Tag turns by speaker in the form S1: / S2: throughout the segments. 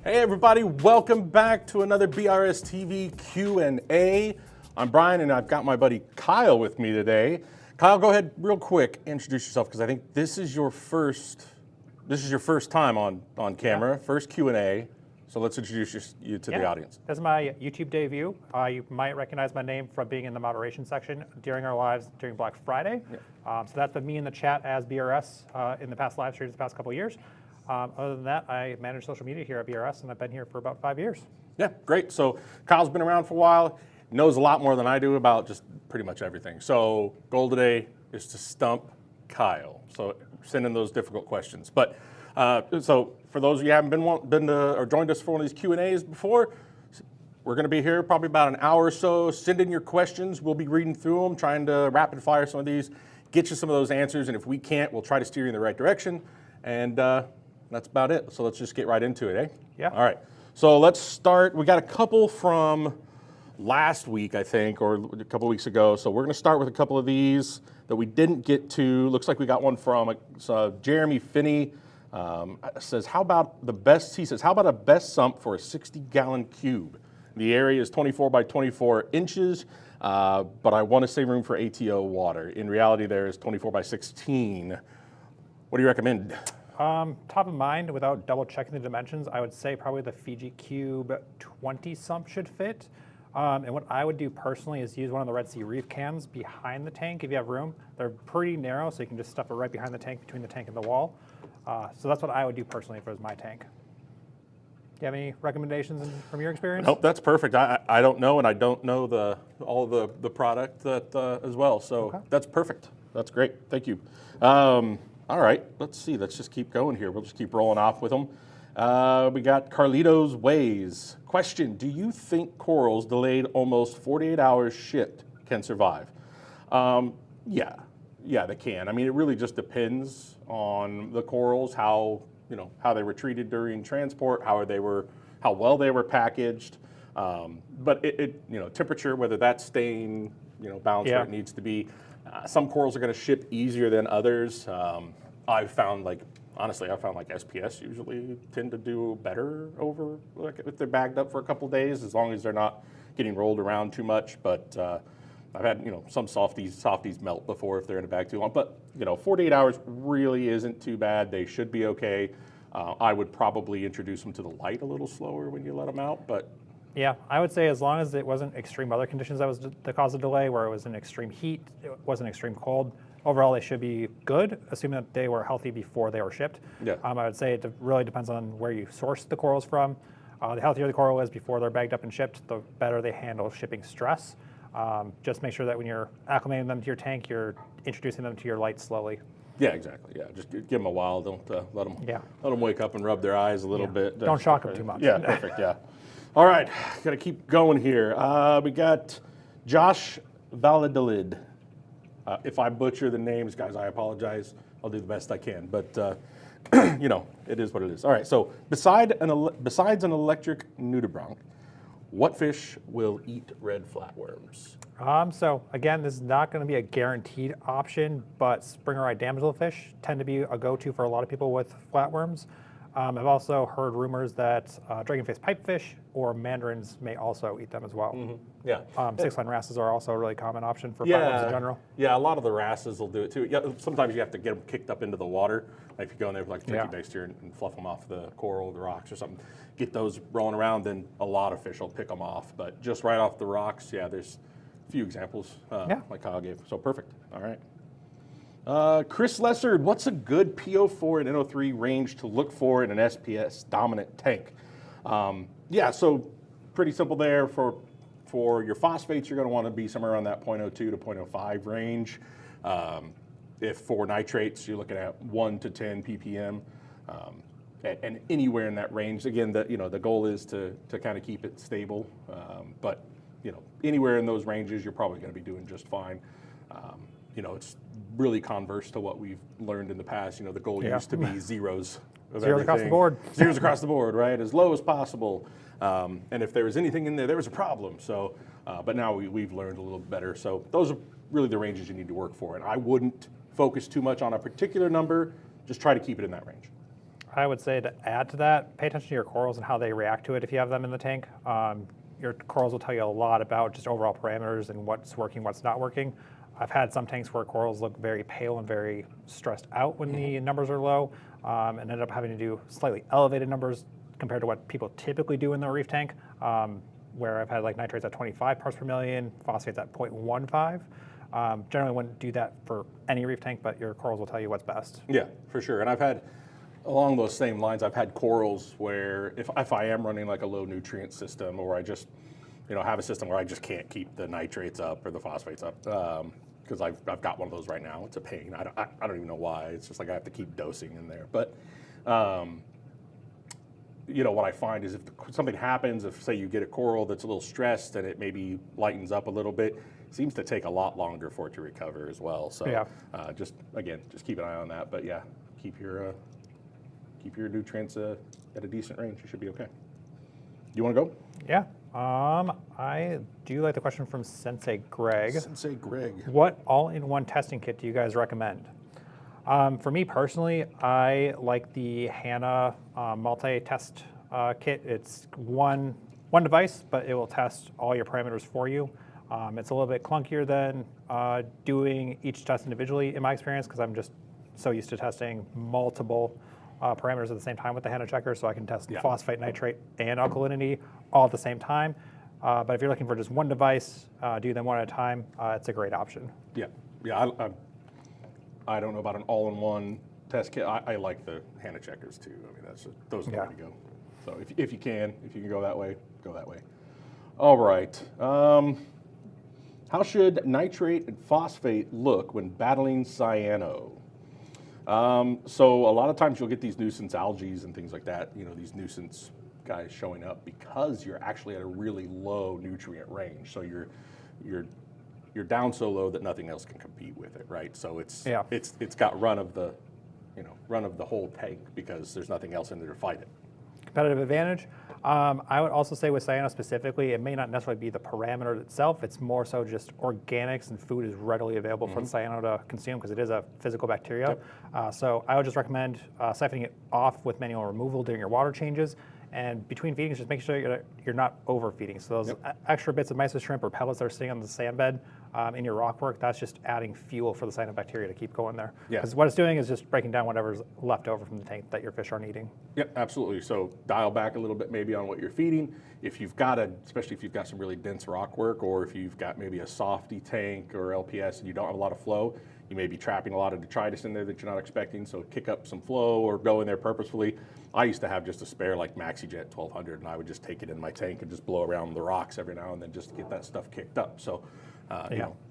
S1: Hey everybody, welcome back to another BRStv Q&A. I'm Brian and I've got my buddy Kyle with me today. Kyle, go ahead real quick, introduce yourself because I think this is your first time on camera, first Q&A. So let's introduce you to the audience.
S2: This is my YouTube debut. You might recognize my name from being in the moderation section during our lives during Black Friday. So that's been me in the chat as BRS in the past live streams the past couple of years. Other than that, I manage social media here at BRS, and I've been here for about 5 years.
S1: Yeah, great. So Kyle's been around for a while, knows a lot more than I do about just pretty much everything. So goal today is to stump Kyle. So send in those difficult questions. But so for those of you who haven't been to or joined us for one of these Q&As before, we're going to be here probably about an hour or so. Send in your questions. We'll be reading through them, trying to rapid fire some of these, get you some of those answers. And if we can't, we'll try to steer you in the right direction. And that's about it. So let's just get right into it, eh?
S2: Yeah.
S1: All right. So let's start. We got a couple from last week, I think, or a couple weeks ago. So we're going to start with a couple of these that we didn't get to. Looks like we got one from Jeremy Finney. Says, how about a best sump for a 60-gallon cube? The area is 24 by 24 inches, but I want to save room for ATO water. In reality, there is 24 by 16. What do you recommend?
S2: Top of mind, without double checking the dimensions, I would say probably the Fiji Cube 20 sump should fit. And what I would do personally is use one of the Red Sea Reef cans behind the tank if you have room. They're pretty narrow, so you can just stuff it right behind the tank, between the tank and the wall. So that's what I would do personally if it was my tank. Do you have any recommendations from your experience?
S1: Nope, that's perfect. I don't know, and I don't know all the product that as well. So That's perfect. That's great. Thank you. All right, let's see. Let's just keep going here. We'll just keep rolling off with them. We got Carlitos Ways. Question, do you think corals delayed almost 48 hours shipped can survive? Yeah, they can. I mean, it really just depends on the corals, how they were treated during transport, how well they were packaged. But temperature, whether that's staying, balanced where it needs to be. Some corals are going to ship easier than others. I've found honestly, SPS usually tend to do better over, if they're bagged up for a couple days, as long as they're not getting rolled around too much. But I've had, some softies melt before if they're in a bag too long. But, 48 hours really isn't too bad. They should be okay. I would probably introduce them to the light a little slower when you let them out, but.
S2: Yeah, I would say as long as it wasn't extreme weather conditions that was the cause of delay, where it was an extreme heat, it wasn't extreme cold, overall they should be good, assuming that they were healthy before they were shipped.
S1: Yeah.
S2: I would say it really depends on where you source the corals from. The healthier the coral is before they're bagged up and shipped, the better they handle shipping stress. Just make sure that when you're acclimating them to your tank, you're introducing them to your light slowly.
S1: Yeah, exactly. Yeah, just give them a while. Don't let them wake up and rub their eyes a little bit.
S2: Don't shock them too much.
S1: Yeah, perfect. Yeah. All right, gotta keep going here. We got Josh Valladolid. If I butcher the names, guys, I apologize. I'll do the best I can, but it is what it is. All right, so besides an electric nudibranch, what fish will eat red flatworms?
S2: So again, this is not going to be a guaranteed option, but Springer-eyed damselfish tend to be a go-to for a lot of people with flatworms. I've also heard rumors that dragonface pipefish or mandarins may also eat them as well.
S1: Mm-hmm. Yeah.
S2: Six-line wrasses are also a really common option for flatworms in general.
S1: Yeah, a lot of the wrasses will do it too. Yeah, sometimes you have to get them kicked up into the water. Like if you go in there with a turkey baster and fluff them off the coral, the rocks or something, get those rolling around, then a lot of fish will pick them off. But just right off the rocks, there's a few examples like Kyle gave. So perfect. All right. Chris Lessard, what's a good PO4 and NO3 range to look for in an SPS dominant tank? So pretty simple there. For your phosphates, you're going to want to be somewhere around that 0.02 to 0.05 range. If for nitrates, you're looking at 1 to 10 ppm, and anywhere in that range. Again, the goal is to kind of keep it stable, but anywhere in those ranges, you're probably going to be doing just fine. It's really converse to what we've learned in the past. The goal used to be zeros.
S2: Zeros across the board.
S1: Zeros across the board, right? As low as possible. And if there was anything in there, there was a problem. So, but now we've learned a little better. So those are really the ranges you need to work for. And I wouldn't focus too much on a particular number. Just try to keep it in that range.
S2: I would say to add to that, pay attention to your corals and how they react to it if you have them in the tank. Your corals will tell you a lot about just overall parameters and what's working, what's not working. I've had some tanks where corals look very pale and very stressed out when the numbers are low, and ended up having to do slightly elevated numbers compared to what people typically do in the reef tank, where I've had like nitrates at 25 parts per million, phosphates at 0.15. Generally wouldn't do that for any reef tank, but your corals will tell you what's best.
S1: Yeah, for sure. And I've had, along those same lines, I've had corals where if I am running like a low nutrient system, or I just, have a system where I just can't keep the nitrates up or the phosphates up, because I've got one of those right now. It's a pain. I don't even know why. It's just like I have to keep dosing in there. But, what I find is if something happens, if say you get a coral that's a little stressed and it maybe lightens up a little bit, it seems to take a lot longer for it to recover as well. So just keep an eye on that. But yeah, keep your nutrients at a decent range. You should be okay. You want to go?
S2: Yeah. I do like the question from Sensei Greg.
S1: Sensei Greg.
S2: What all-in-one testing kit do you guys recommend? For me personally, I like the HANA multi-test kit. It's one device, but it will test all your parameters for you. It's a little bit clunkier than doing each test individually in my experience, because I'm just so used to testing multiple parameters at the same time with the HANA checker, so I can test phosphate, nitrate, and alkalinity all at the same time. But if you're looking for just one device, do them one at a time, it's a great option.
S1: Yeah, I don't know about an all-in-one test kit. I like the HANA checkers too. I mean, those are the way to go. So if you can go that way, go that way. All right. How should nitrate and phosphate look when battling cyano? So a lot of times you'll get these nuisance algae and things like that, these nuisance guys showing up because you're actually at a really low nutrient range. So you're down so low that nothing else can compete with it, right? So it's got run of the whole tank because there's nothing else in there to fight it.
S2: Competitive advantage. I would also say with cyano specifically, it may not necessarily be the parameter itself. It's more so just organics and food is readily available for the cyano to consume because it is a physical bacteria. So I would just recommend siphoning it off with manual removal during your water changes. And between feedings, just make sure you're not overfeeding. So those extra bits of mysis shrimp or pellets that are sitting on the sand bed in your rock work, that's just adding fuel for the cyanobacteria to keep going there. Because what it's doing is just breaking down whatever's left over from the tank that your fish aren't eating. Yep,
S1: absolutely. So dial back a little bit maybe on what you're feeding. If you've got especially if you've got some really dense rock work, or if you've got maybe a softy tank or LPS and you don't have a lot of flow, you may be trapping a lot of detritus in there that you're not expecting, so kick up some flow or go in there purposefully. I used to have just a spare like MaxiJet 1200, and I would just take it in my tank and just blow around the rocks every now and then just to get that stuff kicked up. So,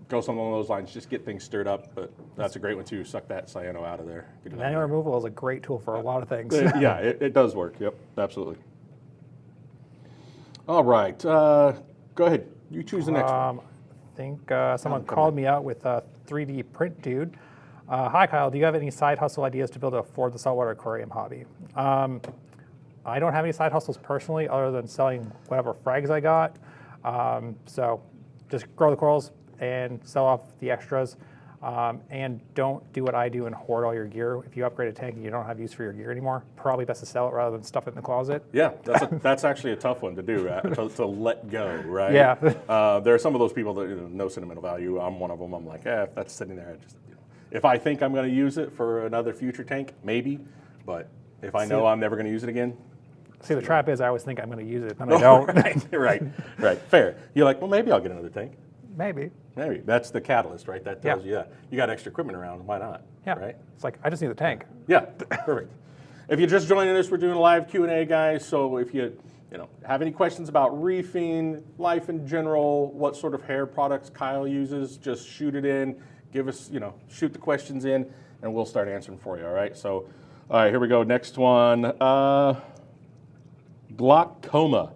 S1: go something along those lines, just get things stirred up, but that's a great one too. Suck that cyano out of there.
S2: Manual removal is a great tool for a lot of things.
S1: It does work. Yep, absolutely. All right, go ahead. You choose the next one.
S2: I think someone called me out with 3D print dude. Hi Kyle, do you have any side hustle ideas to build afford the saltwater aquarium hobby? I don't have any side hustles personally other than selling whatever frags I got. So just grow the corals and sell off the extras. And don't do what I do and hoard all your gear. If you upgrade a tank and you don't have use for your gear anymore, probably best to sell it rather than stuff it in the closet.
S1: Yeah, that's actually a tough one to do, to let go, right?
S2: Yeah.
S1: There are some of those people that no sentimental value. I'm one of them. I'm like, if that's sitting there, if I think I'm going to use it for another future tank, maybe. But if I know I'm never going to use it again.
S2: See, the trap is I always think I'm going to use it, and I don't.
S1: Right. Fair. You're like, well, maybe I'll get another tank.
S2: Maybe.
S1: That's the catalyst, right? That tells you, you got extra equipment around, why not?
S2: Yeah.
S1: Right?
S2: It's like, I just need the tank.
S1: Yeah, perfect. If you're just joining us, we're doing a live Q&A, guys. So if you have any questions about reefing, life in general, what sort of hair products Kyle uses, just shoot it in. Give us, shoot the questions in, and we'll start answering for you, all right? So, all right, here we go. Next one. Glaucoma.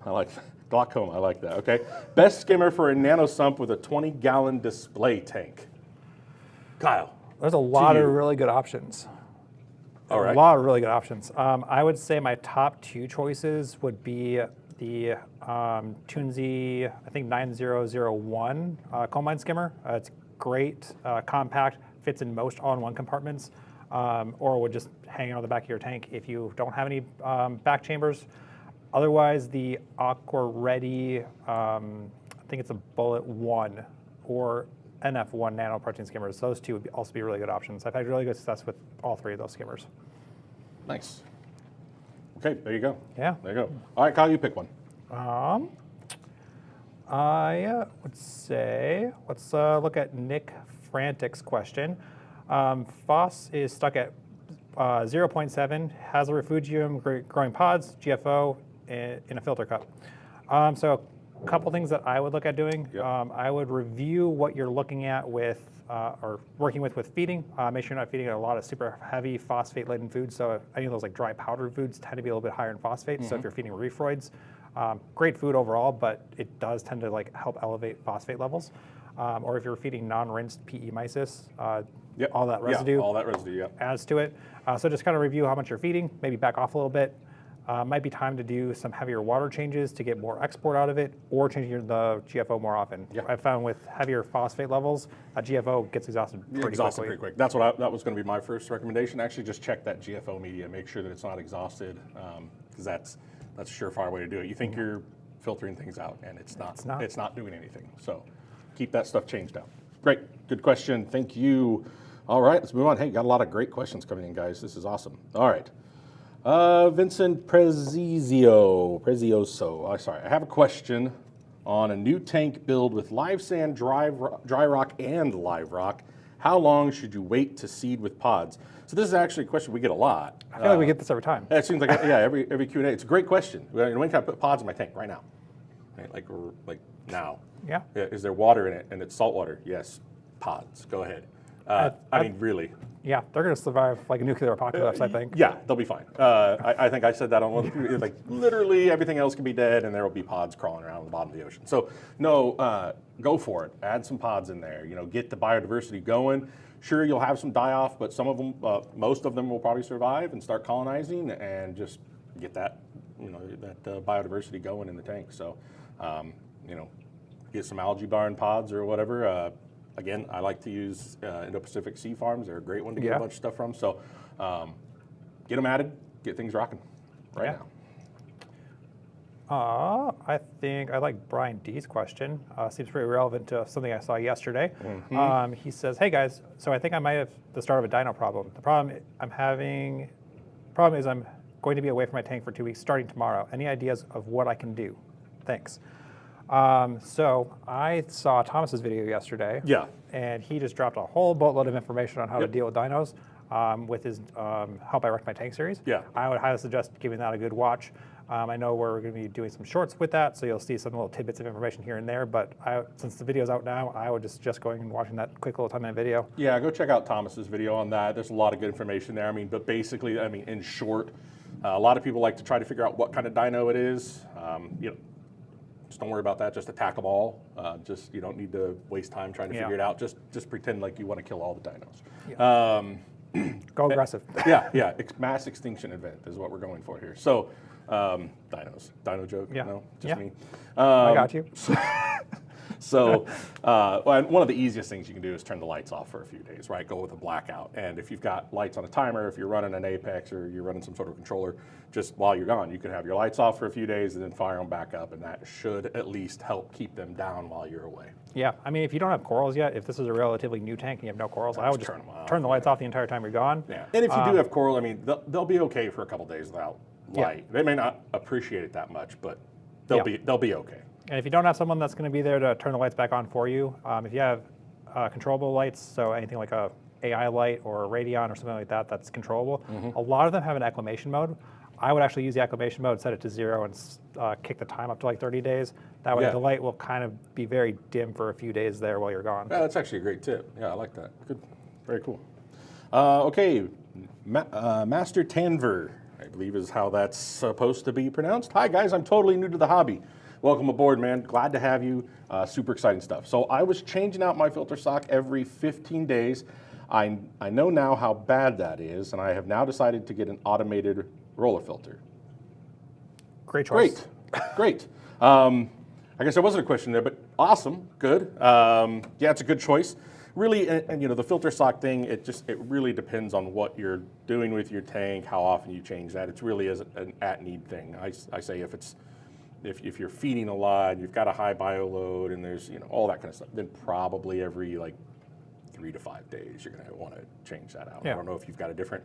S1: I like that. Glaucoma, I like that, okay. Best skimmer for a nano sump with a 20-gallon display tank. Kyle.
S2: There's a lot of really good options.
S1: All right.
S2: A lot of really good options. I would say my top two choices would be the Tunzi, I think 9001 coal mine skimmer. It's great, compact, fits in most all-in-one compartments. or would just hang on the back of your tank if you don't have any back chambers. Otherwise, the Aqua Ready, I think it's a Bullet 1 or NF1 nano protein skimmers. Those two would also be really good options. I've had really good success with all three of those skimmers.
S1: Nice. Okay, there you go.
S2: Yeah.
S1: There you go. All right, Kyle, you pick one.
S2: I would say, let's look at Nick Frantic's question. FOSS is stuck at 0.7, has a refugium growing pods, GFO, in a filter cup. So a couple things that I would look at doing.
S1: Yep.
S2: I would review what you're looking at with, or working with feeding. Make sure you're not feeding a lot of super heavy phosphate-laden foods. So any of those like dry powdered foods tend to be a little bit higher in phosphate. So if you're feeding reefroids, great food overall, but it does tend to like help elevate phosphate levels. Or if you're feeding non-rinsed PE mysis, all that residue, adds to it. So just kind of review how much you're feeding, maybe back off a little bit. Might be time to do some heavier water changes to get more export out of it, or changing the GFO more often. I've found with heavier phosphate levels, GFO gets exhausted pretty quick.
S1: That's what that was going to be my first recommendation. Actually, just check that GFO media, make sure that it's not exhausted, because that's a surefire way to do it. You think you're filtering things out, and it's not. It's not doing anything. So keep that stuff changed out. Great, good question. Thank you. All right, let's move on. Hey, got a lot of great questions coming in, guys. This is awesome. All right. Vincent Prezioso. Sorry, I have a question on a new tank build with live sand, dry rock, and live rock. How long should you wait to seed with pods? So this is actually a question we get a lot.
S2: I feel like we get this every time.
S1: It seems like every Q&A. It's a great question. When can I put pods in my tank? Right now. Right, like now.
S2: Yeah.
S1: Is there water in it and it's salt water? Yes. Pods. Go ahead. I mean, really.
S2: Yeah, they're going to survive like a nuclear apocalypse, I think.
S1: Yeah, they'll be fine. I think I said that on one of the, like literally everything else can be dead and there will be pods crawling around the bottom of the ocean. So no, go for it. Add some pods in there. You know, get the biodiversity going. Sure, you'll have some die off, but some of them, most of them will probably survive and start colonizing and just get that, that biodiversity going in the tank. So, get some algae barn pods or whatever. Again, I like to use Indo-Pacific Sea Farms. They're a great one to get a bunch of stuff from. So get them added, get things rocking right now.
S2: I think I like Brian D's question. Seems pretty relevant to something I saw yesterday. He says, hey guys, so I think I might have the start of a dino problem. The problem is I'm going to be away from my tank for 2 weeks starting tomorrow. Any ideas of what I can do? Thanks. So I saw Thomas's video yesterday.
S1: Yeah.
S2: And he just dropped a whole boatload of information on how to deal with dinos with his Help I Wrecked My Tank series.
S1: Yeah.
S2: I would highly suggest giving that a good watch. I know we're going to be doing some shorts with that, so you'll see some little tidbits of information here and there. But since the video's out now, I would just going and watching that quick little 10-minute video.
S1: Yeah, go check out Thomas's video on that. There's a lot of good information there. But basically, in short, a lot of people like to try to figure out what kind of dino it is. Just don't worry about that. Just attack them all. You don't need to waste time trying to figure it out. Just pretend like you want to kill all the dinos.
S2: Yeah. Go aggressive.
S1: Yeah. Mass extinction event is what we're going for here. So, dinos. Dino joke?
S2: Yeah.
S1: No, just me.
S2: I got you.
S1: So one of the easiest things you can do is turn the lights off for a few days, right? Go with a blackout. And if you've got lights on a timer, if you're running an Apex or you're running some sort of controller, just while you're gone, you can have your lights off for a few days and then fire them back up. And that should at least help keep them down while you're away.
S2: Yeah, I mean, if you don't have corals yet, if this is a relatively new tank and you have no corals, I would just turn the lights off the entire time you're gone.
S1: Yeah, and if you do have coral, they'll be okay for a couple days without light. They may not appreciate it that much, but they'll be okay.
S2: And if you don't have someone that's going to be there to turn the lights back on for you, if you have controllable lights, so anything like a AI light or a Radeon or something like that that's controllable, a lot of them have an acclimation mode. I would actually use the acclimation mode, set it to 0, and kick the time up to like 30 days. That way the light will kind of be very dim for a few days there while you're gone.
S1: Yeah, that's actually a great tip. Yeah, I like that. Good. Very cool. Okay, Master Tanver, I believe is how that's supposed to be pronounced. Hi guys, I'm totally new to the hobby. Welcome aboard, man. Glad to have you. Super exciting stuff. So I was changing out my filter sock every 15 days. I know now how bad that is, and I have now decided to get an automated roller filter.
S2: Great choice.
S1: Great. I guess there wasn't a question there, but awesome. Good. Yeah, it's a good choice. really, and you know, the filter sock thing, it really depends on what you're doing with your tank, how often you change that. It's really as an at-need thing. I say if you're feeding a lot, you've got a high bio load, and there's, you know, all that kind of stuff, then probably every like 3 to 5 days you're going to want to change that out.
S2: Yeah.
S1: I don't know if you've got a different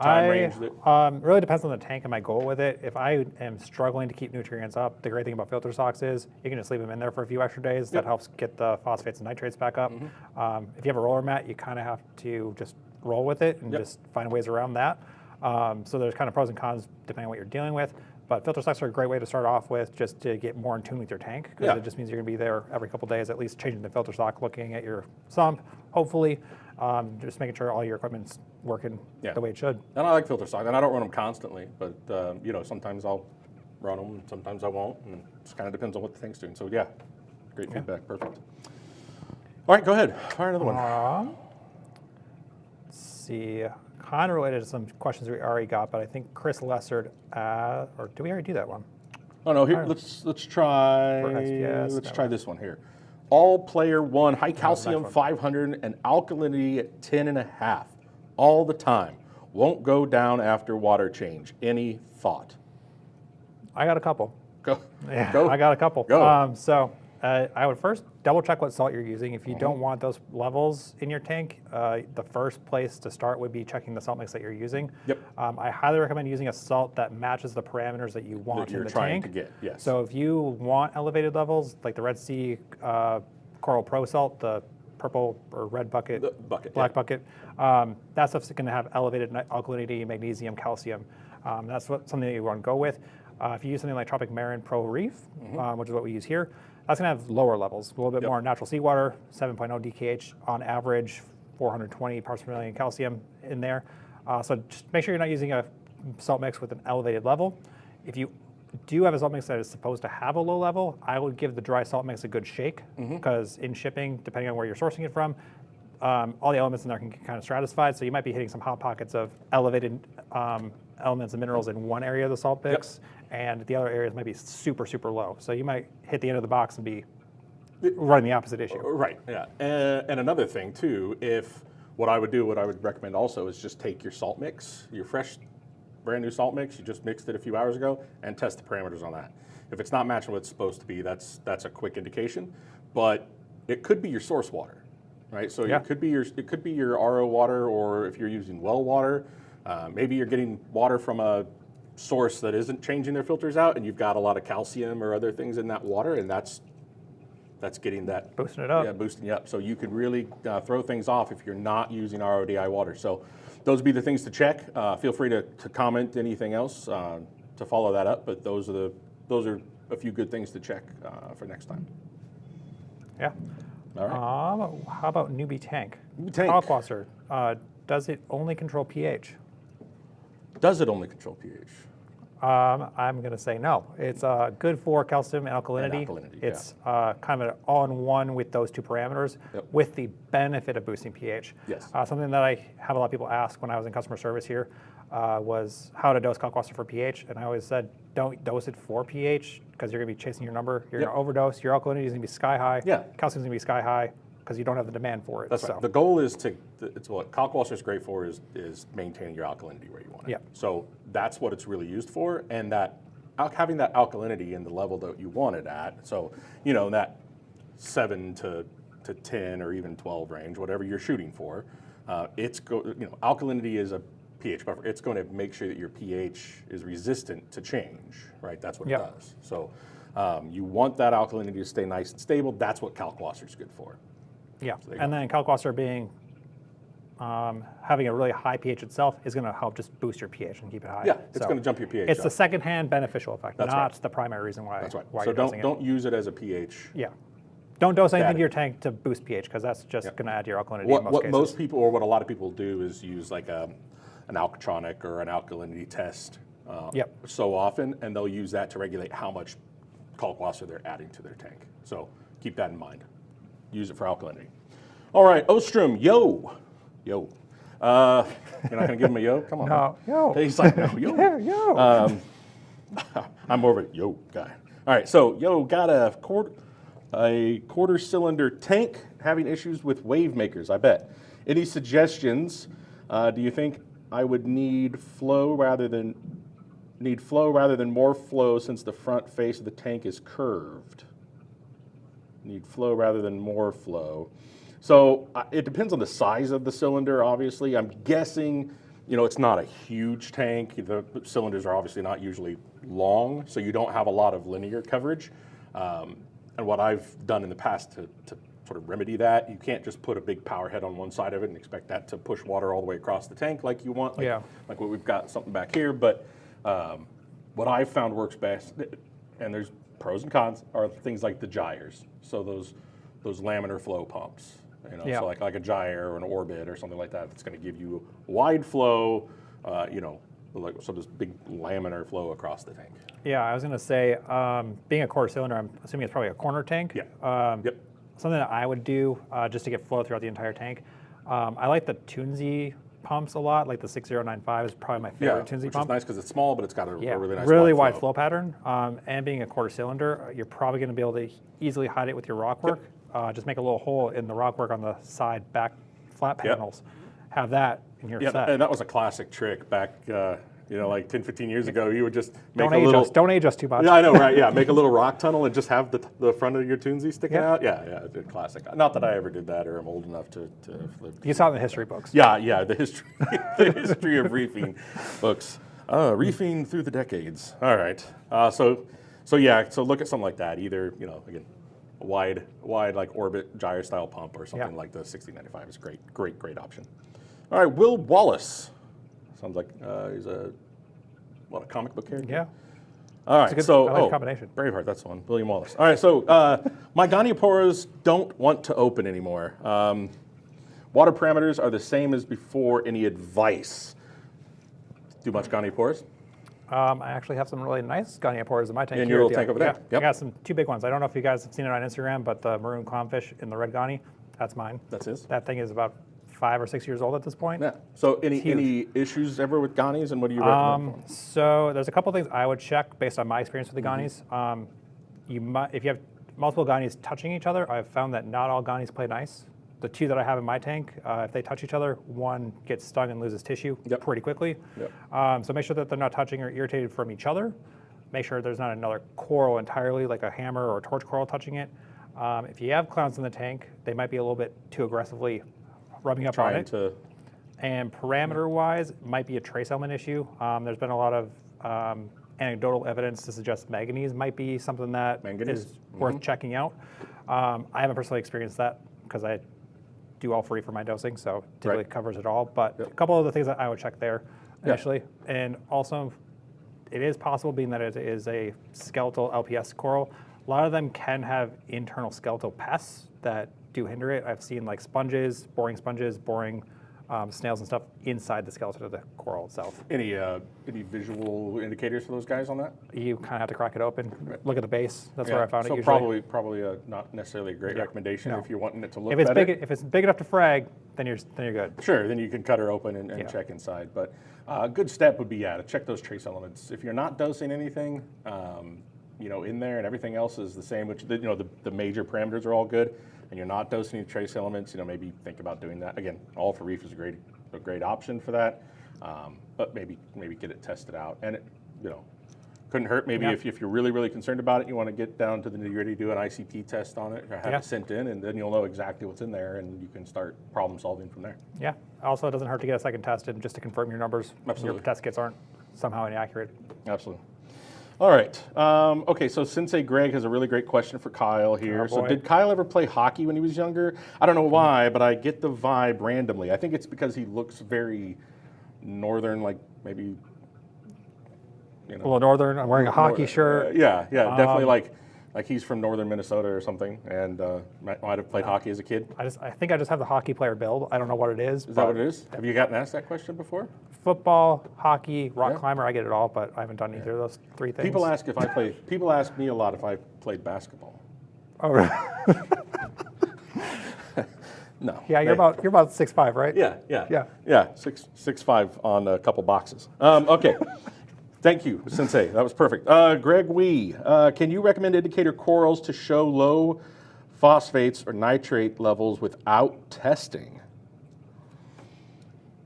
S1: time range.
S2: Really depends on the tank and my goal with it. If I am struggling to keep nutrients up, the great thing about filter socks is you can just leave them in there for a few extra days. That helps get the phosphates and nitrates back up. If you have a roller mat, you kind of have to just roll with it and just find ways around that. So there's kind of pros and cons depending on what you're dealing with. But filter socks are a great way to start off with, just to get more in tune with your tank, because it just means you're going to be there every couple days, at least changing the filter sock, looking at your sump, hopefully, just making sure all your equipment's working the way it should.
S1: And I like filter socks, and I don't run them constantly, but you know, sometimes I'll run them, and sometimes I won't, and it just kind of depends on what the tank's doing. So yeah, great feedback, perfect. All right, go ahead, fire another one.
S2: Let's see. Kind of related to some questions we already got, but I think Chris Lessard, or did we already do that one?
S1: Oh no, here, let's try, let's try this one here. All player 1, high calcium 500 and alkalinity at 10.5 all the time. Won't go down after water change. Any thought?
S2: I got a couple.
S1: Go.
S2: Yeah,
S1: Go.
S2: I got a couple.
S1: Go.
S2: I would first double check what salt you're using. If you don't want those levels in your tank, the first place to start would be checking the salt mix that you're using.
S1: Yep.
S2: I highly recommend using a salt that matches the parameters that you want in the tank.
S1: To get, yes.
S2: So if you want elevated levels, like the Red Sea Coral Pro Salt, the purple or red bucket, black bucket, that stuff's going to have elevated alkalinity, magnesium, calcium. That's something that you want to go with. If you use something like Tropic Marin Pro Reef, which is what we use here, that's going to have lower levels, a little bit more natural seawater, 7.0 DKH on average, 420 parts per million calcium in there. So just make sure you're not using a salt mix with an elevated level. If you do have a salt mix that is supposed to have a low level, I would give the dry salt mix a good shake, because in shipping, depending on where you're sourcing it from, all the elements in there can get kind of stratified, so you might be hitting some hot pockets of elevated elements and minerals in one area of the salt mix, and the other areas might be super, super low. So you might hit the end of the box and be running the opposite issue.
S1: Right, yeah. And another thing too, what I would recommend also is just take your salt mix, your fresh, brand new salt mix, you just mixed it a few hours ago, and test the parameters on that. If it's not matching what it's supposed to be, that's a quick indication, but it could be your source water, right? So it could be your RO water, or if you're using well water, maybe you're getting water from a source that isn't changing their filters out, and you've got a lot of calcium or other things in that water, and that's getting that
S2: boosting it up.
S1: Yeah, boosting you up. So you could really throw things off if you're not using RODI water. So those would be the things to check. Feel free to comment anything else to follow that up. But those are a few good things to check for next time.
S2: Yeah.
S1: All right.
S2: How about newbie tank?
S1: Newbie tank.
S2: Kalkwasser, does it only control pH?
S1: Does it only control pH?
S2: I'm going to say no. It's good for calcium and alkalinity. It's kind of an all-in-one with those two parameters, with the benefit of boosting pH.
S1: Yes.
S2: Something that I have a lot of people ask when I was in customer service here was how to dose Kalkwasser for pH, and I always said, don't dose it for pH, because you're going to be chasing your number. You're going to overdose. Your alkalinity is going to be sky high. Calcium's going to be sky high, because you don't have the demand for it.
S1: That's right. The goal is it's what Kalkwasser is great for is maintaining your alkalinity where you want it. So that's what it's really used for, and that having that alkalinity in the level that you want it at. So that 7 to 10 or even 12 range, whatever you're shooting for, alkalinity is a pH buffer. It's going to make sure that your pH is resistant to change, right? That's what it does. So you want that alkalinity to stay nice and stable. That's what Kalkwasser is good for.
S2: Yeah, so and then Kalkwasser being having a really high pH itself is going to help just boost your pH and keep it high.
S1: Yeah, it's going to jump your pH
S2: It's
S1: up.
S2: the second-hand beneficial effect,
S1: That's
S2: not the primary reason why.
S1: That's right.
S2: Why
S1: so
S2: you're dosing
S1: don't use it as a pH.
S2: Yeah, don't dose anything to your tank to boost pH, because that's just going to add to your alkalinity.
S1: What most people, or what a lot of people do, is use like an alkatronic or an alkalinity test so often, and they'll use that to regulate how much Kalkwasser they're adding to their tank. So keep that in mind. Use it for alkalinity. All right, Ostrom, yo. You're not gonna give him a yo? Come on.
S2: No, yo.
S1: He's like, no, yo.
S2: Yeah, yo.
S1: I'm more of a yo guy. All right, so yo got a A quarter cylinder tank having issues with wave makers, I bet. Any suggestions? Do you think I would need flow rather than more flow since the front face of the tank is curved? Need flow rather than more flow. So it depends on the size of the cylinder, obviously. I'm guessing, it's not a huge tank. The cylinders are obviously not usually long, so you don't have a lot of linear coverage. And what I've done in the past to sort of remedy that, you can't just put a big power head on one side of it and expect that to push water all the way across the tank like you want, like what we've got something back here. But what I've found works best, and there's pros and cons, are things like the gyres. So those laminar flow pumps, so like a gyre or an orbit or something like that, that's going to give you wide flow, so this big laminar flow across the tank.
S2: Yeah, I was going to say, being a quarter cylinder, I'm assuming it's probably a corner tank.
S1: Yeah. Yep.
S2: Something that I would do just to get flow throughout the entire tank. I like the Tunzi pumps a lot, like the 6095 is probably my favorite Tunzi
S1: which
S2: pump.
S1: is nice because it's small, but it's got a really nice
S2: wide flow pattern. And being a quarter cylinder, you're probably going to be able to easily hide it with your rock work. Just make a little hole in the rock work on the side back flat panels. Have that in your set.
S1: And that was a classic trick back, like 10, 15 years ago. You would just make
S2: Don't age us too much.
S1: Yeah, I know, right? Yeah, make a little rock tunnel and just have the front of your Tunzi sticking out. Yeah, it's a classic. Not that I ever did that, or I'm old enough to flip.
S2: You saw it in the history books.
S1: Yeah, the history of reefing books. Reefing through the decades. All right. So look at something like that. Either again, a wide like orbit gyre style pump or something like the 6095 is great option. All right, Will Wallace. Sounds like he's a comic book character?
S2: Yeah.
S1: All right,
S2: I like the combination.
S1: Braveheart, that's the one. William Wallace. All right, so my gonioporas don't want to open anymore. Water parameters are the same as before. Any advice? Do much gonioporas?
S2: I actually have some really nice gonioporas in my tank.
S1: In your little tank over there?
S2: Yeah, I got two big ones. I don't know if you guys have seen it on Instagram, but the maroon clownfish in the red goni, that's mine.
S1: That's his?
S2: That thing is about 5 or 6 years old at this point.
S1: Yeah. So any issues ever with gonies, and what do you recommend for them?
S2: So there's a couple things I would check based on my experience with the gonies. If you have multiple gonies touching each other, I've found that not all gonies play nice. The two that I have in my tank, if they touch each other, one gets stung and loses tissue pretty quickly. So make sure that they're not touching or irritated from each other. Make sure there's not another coral entirely, like a hammer or a torch coral touching it. If you have clowns in the tank, they might be a little bit too aggressively rubbing up on it. And parameter-wise, it might be a trace element issue. There's been a lot of anecdotal evidence to suggest manganese might be something that is worth checking out. I haven't personally experienced that because I do all free for my dosing, so typically it covers it all. But a couple of the things that I would check there initially. And also, it is possible, being that it is a skeletal LPS coral, a lot of them can have internal skeletal pests that do hinder it. I've seen like boring snails and stuff inside the skeleton of the coral itself.
S1: Any visual indicators for those guys on that?
S2: You kind of have to crack it open, look at the base. That's where I found it usually.
S1: So probably not necessarily a great recommendation if you're wanting it to look better.
S2: If it's big enough to frag, then you're good.
S1: Sure, then you can cut her open and check inside. But a good step would be to check those trace elements. If you're not dosing anything, in there and everything else is the same, which the major parameters are all good, and you're not dosing any trace elements, maybe think about doing that. Again, all for Reef is a great option for that, but maybe get it tested out. And it, couldn't hurt. Maybe if you're really, really concerned about it, you want to get down to the nitty-gritty, do an ICP test on it, or have it sent in, and then you'll know exactly what's in there, and you can start problem solving from there. Yeah.
S2: Also, it doesn't hurt to get a second test and just to confirm your numbers.
S1: Absolutely.
S2: Your test kits aren't somehow inaccurate.
S1: Absolutely. All right. Okay, so Sensei Greg has a really great question for Kyle here. So did Kyle ever play hockey when he was younger? I don't know why, but I get the vibe randomly. I think it's because he looks very northern, like maybe,
S2: A little northern. I'm wearing a hockey shirt.
S1: Definitely like he's from northern Minnesota or something, and might have played hockey as a kid.
S2: I think I just have the hockey player build. I don't know what it is.
S1: Is that what it is? Have you gotten asked that question before?
S2: Football, hockey, rock climber, I get it all, but I haven't done either of those three things.
S1: People ask me a lot if I played basketball.
S2: Oh, really?
S1: No.
S2: Yeah, you're about 6'5", right?
S1: Yeah. 6'5" on a couple boxes. Okay. Thank you, Sensei. That was perfect. Greg Wee, can you recommend indicator corals to show low phosphates or nitrate levels without testing.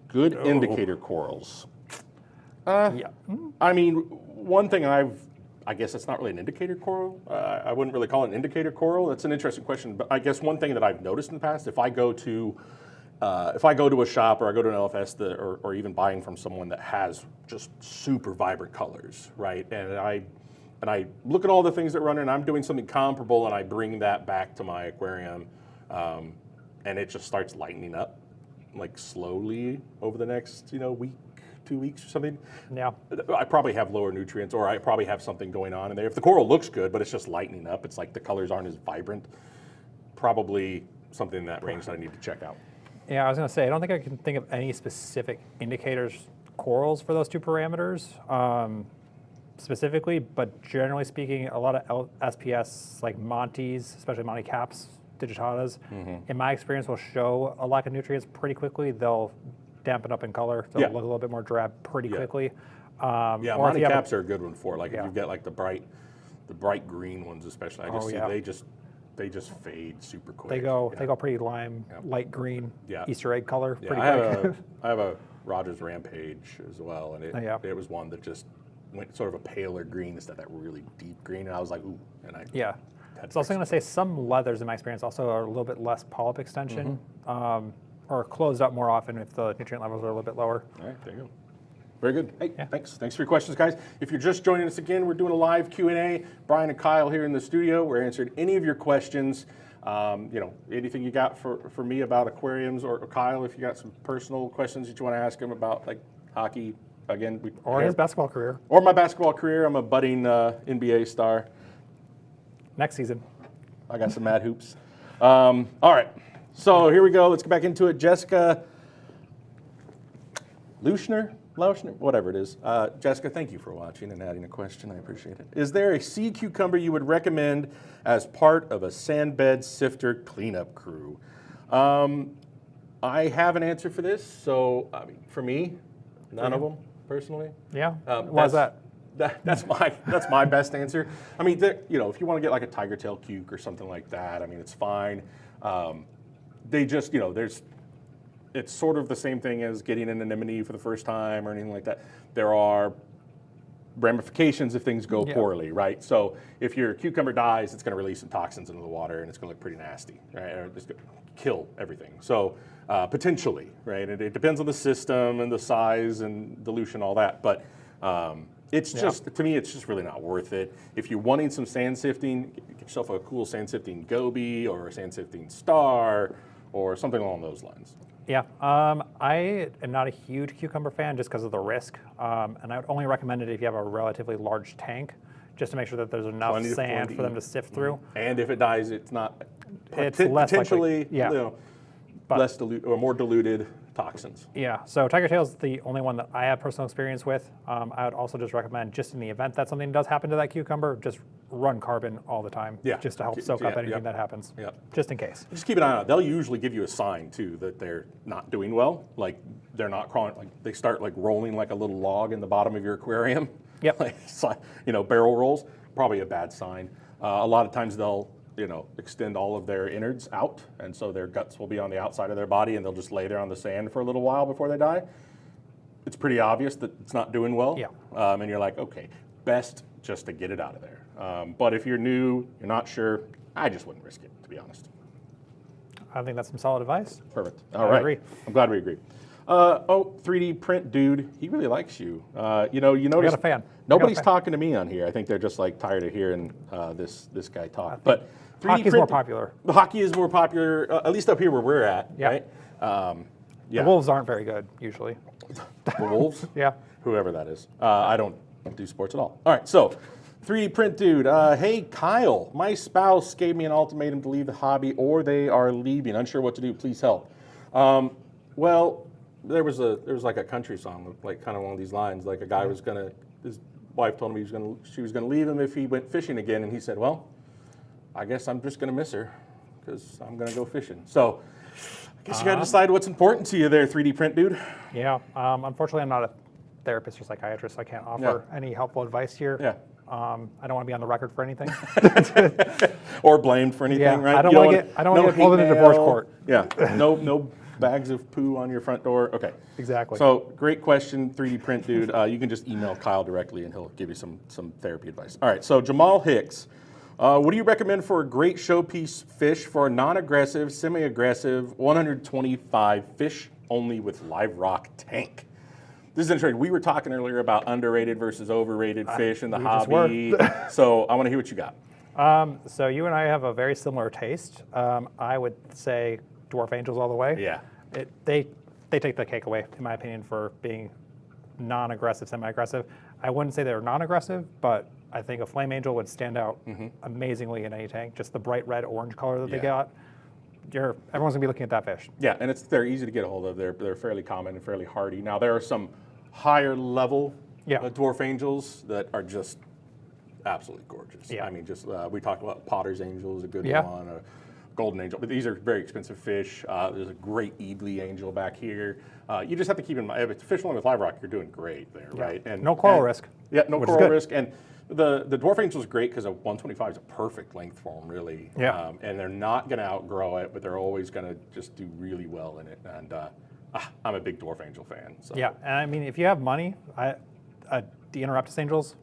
S1: Good indicator corals.
S2: Yeah.
S1: I mean, one thing I guess it's not really an indicator coral. I wouldn't really call it an indicator coral. That's an interesting question. But I guess one thing that I've noticed in the past, if I go to a shop or I go to an LFS or even buying from someone that has just super vibrant colors, right? And I look at all the things that run and I'm doing something comparable and I bring that back to my aquarium and it just starts lightening up like slowly over the next, week, 2 weeks or something.
S2: Yeah.
S1: I probably have lower nutrients or I probably have something going on in there. If the coral looks good, but it's just lightening up, it's like the colors aren't as vibrant, probably something in that range that I need to check out.
S2: Yeah, I was going to say, I don't think I can think of any specific indicators corals for those two parameters specifically, but generally speaking, a lot of SPS like Montes, especially Monte caps, digitatas, in my experience will show a lack of nutrients pretty quickly. They'll dampen up in color. They'll look a little bit more drab pretty quickly.
S1: Monte caps are a good one for like if you get like the bright green ones especially. I just see they just fade super quick.
S2: They go pretty lime, light green, Easter egg color pretty quick.
S1: I have a Rogers Rampage as well, and it was one that just went sort of a paler green instead of that really deep green, and I was like, ooh, and I
S2: I was also going to say some leathers in my experience also are a little bit less polyp extension or closed up more often if the nutrient levels are a little bit lower.
S1: All right, there you go. Very good. Hey, thanks for your questions, guys. If you're just joining us again, we're doing a live Q&A. Brian and Kyle here in the studio. We're answering any of your questions. Anything you got for me about aquariums, or Kyle, if you got some personal questions that you want to ask him about, like hockey, again.
S2: Or his basketball career.
S1: Or my basketball career. I'm a budding NBA star.
S2: Next season.
S1: I got some mad hoops. All right, so here we go. Let's get back into it. Jessica Lauschner, whatever it is. Jessica, thank you for watching and adding a question. I appreciate it. Is there a sea cucumber you would recommend as part of a sandbed sifter cleanup crew? I have an answer for this. So, for me, none of them personally.
S2: Yeah. Why is that?
S1: That's my best answer. I mean, if you want to get like a tiger tail cuke or something like that, I mean, it's fine. They just, it's sort of the same thing as getting an anemone for the first time or anything like that. There are ramifications if things go poorly, right? So if your cucumber dies, it's going to release some toxins into the water and it's going to look pretty nasty, right? Or it's going to kill everything. So potentially, right? It depends on the system and the size and dilution, all that. But it's just, to me, it's just really not worth it. If you're wanting some sand sifting, get yourself a cool sand sifting Goby or a sand sifting Star or something along those lines.
S2: Yeah, I am not a huge cucumber fan just because of the risk, and I would only recommend it if you have a relatively large tank, just to make sure that there's enough sand for them to sift through.
S1: And if it dies, it's not
S2: less
S1: potentially
S2: likely.
S1: less dilute or more diluted toxins.
S2: Yeah, so tiger tail is the only one that I have personal experience with. I would also just recommend, just in the event that something does happen to that cucumber, just run carbon all the time, just to help soak up anything that happens, just in case.
S1: Just keep an eye on it. They'll usually give you a sign too that they're not doing well, like they're not crawling, like they start like rolling like a little log in the bottom of your aquarium.
S2: Yep.
S1: Like, barrel rolls, probably a bad sign. A lot of times they'll extend all of their innards out, and so their guts will be on the outside of their body, and they'll just lay there on the sand for a little while before they die. It's pretty obvious that it's not doing well, and you're like, okay, best just to get it out of there. But if you're new, you're not sure, I just wouldn't risk it, to be honest.
S2: I think that's some solid advice.
S1: Perfect. All right.
S2: Agree.
S1: I'm glad we agree. 3D print dude, he really likes you. You notice
S2: got a fan.
S1: Nobody's talking to me on here. I think they're just like tired of hearing this guy talk. But 3D
S2: hockey is
S1: print,
S2: more popular.
S1: Hockey is more popular, at least up here where we're at, right?
S2: The Wolves aren't very good usually.
S1: The Wolves?
S2: Yeah.
S1: Whoever that is. I don't do sports at all. All right, so 3D print dude. Hey, Kyle, my spouse gave me an ultimatum to leave the hobby or they are leaving. Unsure what to do. Please help. Well, there was like a country song, like kind of one of these lines. Like a guy was his wife told him she was gonna leave him if he went fishing again, and he said, "Well, I guess I'm just gonna miss her because I'm gonna go fishing." So I guess you gotta decide what's important to you there, 3D print dude.
S2: Yeah. Unfortunately, I'm not a therapist or psychiatrist, so I can't offer any helpful advice here.
S1: Yeah.
S2: I don't want to be on the record for anything.
S1: or blamed for anything,
S2: Yeah,
S1: right?
S2: I don't
S1: You
S2: want to get pulled into
S1: hate
S2: divorce
S1: mail.
S2: court.
S1: Yeah, no bags of poo on your front door. Okay.
S2: Exactly.
S1: So great question, 3D print dude. You can just email Kyle directly and he'll give you some therapy advice. All right, so Jamal Hicks. What do you recommend for a great showpiece fish for a non-aggressive, semi-aggressive, 125 fish only with live rock tank? This is interesting. We were talking earlier about underrated versus overrated fish in the hobby. So I want to hear what you got.
S2: So you and I have a very similar taste. I would say dwarf angels all the way.
S1: Yeah.
S2: They take the cake away, in my opinion, for being non-aggressive, semi-aggressive. I wouldn't say they're non-aggressive, but I think a flame angel would stand out amazingly in any tank. Just the bright red orange color that they got. Everyone's gonna be looking at that fish.
S1: Yeah, and they're easy to get a hold of. They're fairly common and fairly hardy. Now there are some higher level dwarf angels that are just absolutely gorgeous.
S2: Yeah.
S1: I mean, just we talked about Potter's angel is a good one, a golden angel, but these are very expensive fish. There's a great Eagly angel back here. You just have to keep in mind if it's fish only with live rock, you're doing great there, right?
S2: And no coral risk.
S1: Yeah, no coral risk. And the dwarf angel is great because a 125 is a perfect length for them, really.
S2: Yeah.
S1: And they're not going to outgrow it, but they're always going to just do really well in it. And I'm a big dwarf angel fan. So.
S2: Yeah, and I mean, if you have money, the Interruptus angels,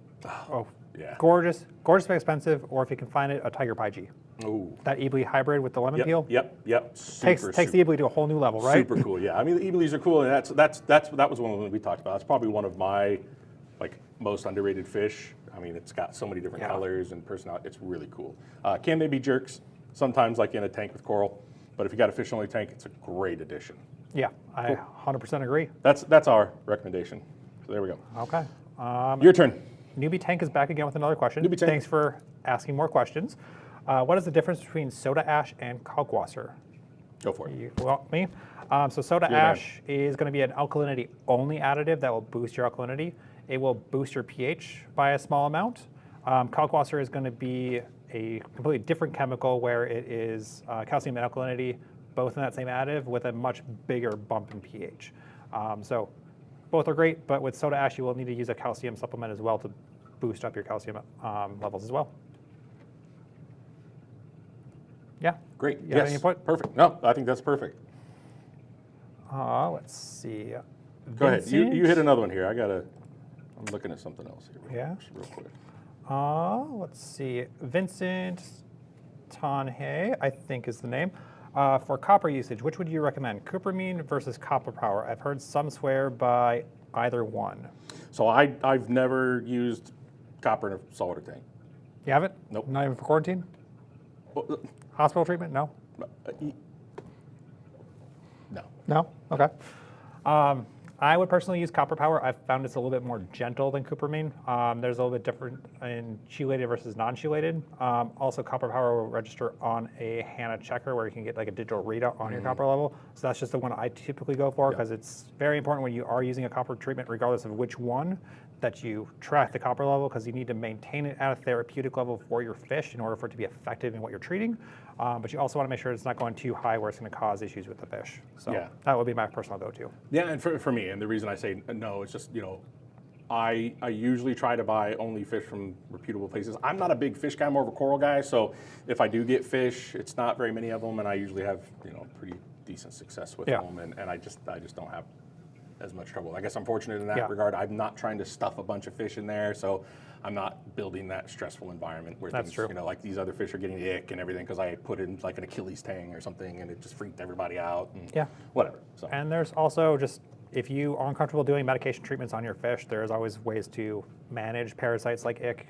S2: gorgeous but expensive. Or if you can find it, a Tiger Pyg.
S1: Ooh.
S2: That Eagly hybrid with the lemon peel.
S1: Yep.
S2: Takes the Eagly to a whole new level, right?
S1: Super cool. Yeah, I mean the Eaglies are cool, and that was one of the ones we talked about. It's probably one of my most underrated fish. I mean, it's got so many different colors and personality. It's really cool. Can they be jerks? Sometimes, like in a tank with coral. But if you got a fish only tank, it's a great addition.
S2: Yeah, I 100% agree.
S1: That's our recommendation. So there we go.
S2: Okay.
S1: Your turn.
S2: Newbie Tank is back again with another question.
S1: Newbie Tank.
S2: Thanks for asking more questions. What is the difference between soda ash and kalkwasser?
S1: Go for it.
S2: You want me? So soda ash is going to be an alkalinity only additive that will boost your alkalinity. It will boost your pH by a small amount. Kalkwasser is going to be a completely different chemical where it is calcium and alkalinity both in that same additive with a much bigger bump in pH. So both are great, but with soda ash you will need to use a calcium supplement as well to boost up your calcium levels as well. Yeah.
S1: Great.
S2: You have any input?
S1: Perfect. No, I think that's perfect.
S2: Let's see.
S1: Go ahead. You hit another one here. I'm looking at something else here.
S2: Yeah.
S1: Real quick.
S2: Let's see. Vincent Tanhe, I think is the name. For copper usage, which would you recommend? Cupramine versus copper power? I've heard some swear by either one.
S1: So I've never used copper in a saltwater tank.
S2: You haven't?
S1: Nope.
S2: Not even for quarantine? Hospital treatment? No?
S1: No.
S2: No? Okay. I would personally use copper power. I've found it's a little bit more gentle than cupramine. There's a little bit different in chelated versus non-chelated. Also, copper power will register on a HANA checker where you can get like a digital readout on your copper level. So that's just the one I typically go for because it's very important when you are using a copper treatment, regardless of which one, that you track the copper level because you need to maintain it at a therapeutic level for your fish in order for it to be effective in what you're treating. But you also want to make sure it's not going too high where it's going to cause issues with the fish. So that would be my personal go-to.
S1: Yeah, and for me, and the reason I say no, it's just, I usually try to buy only fish from reputable places. I'm not a big fish guy, more of a coral guy, so if I do get fish, it's not very many of them, and I usually have, pretty decent success with them, and I just don't have as much trouble. I guess I'm fortunate in that regard. I'm not trying to stuff a bunch of fish in there, so I'm not building that stressful environment where things, like these other fish are getting ick and everything because I put in like an Achilles tang or something and it just freaked everybody out and whatever. So.
S2: And there's also just, if you are uncomfortable doing medication treatments on your fish, there's always ways to manage parasites like ick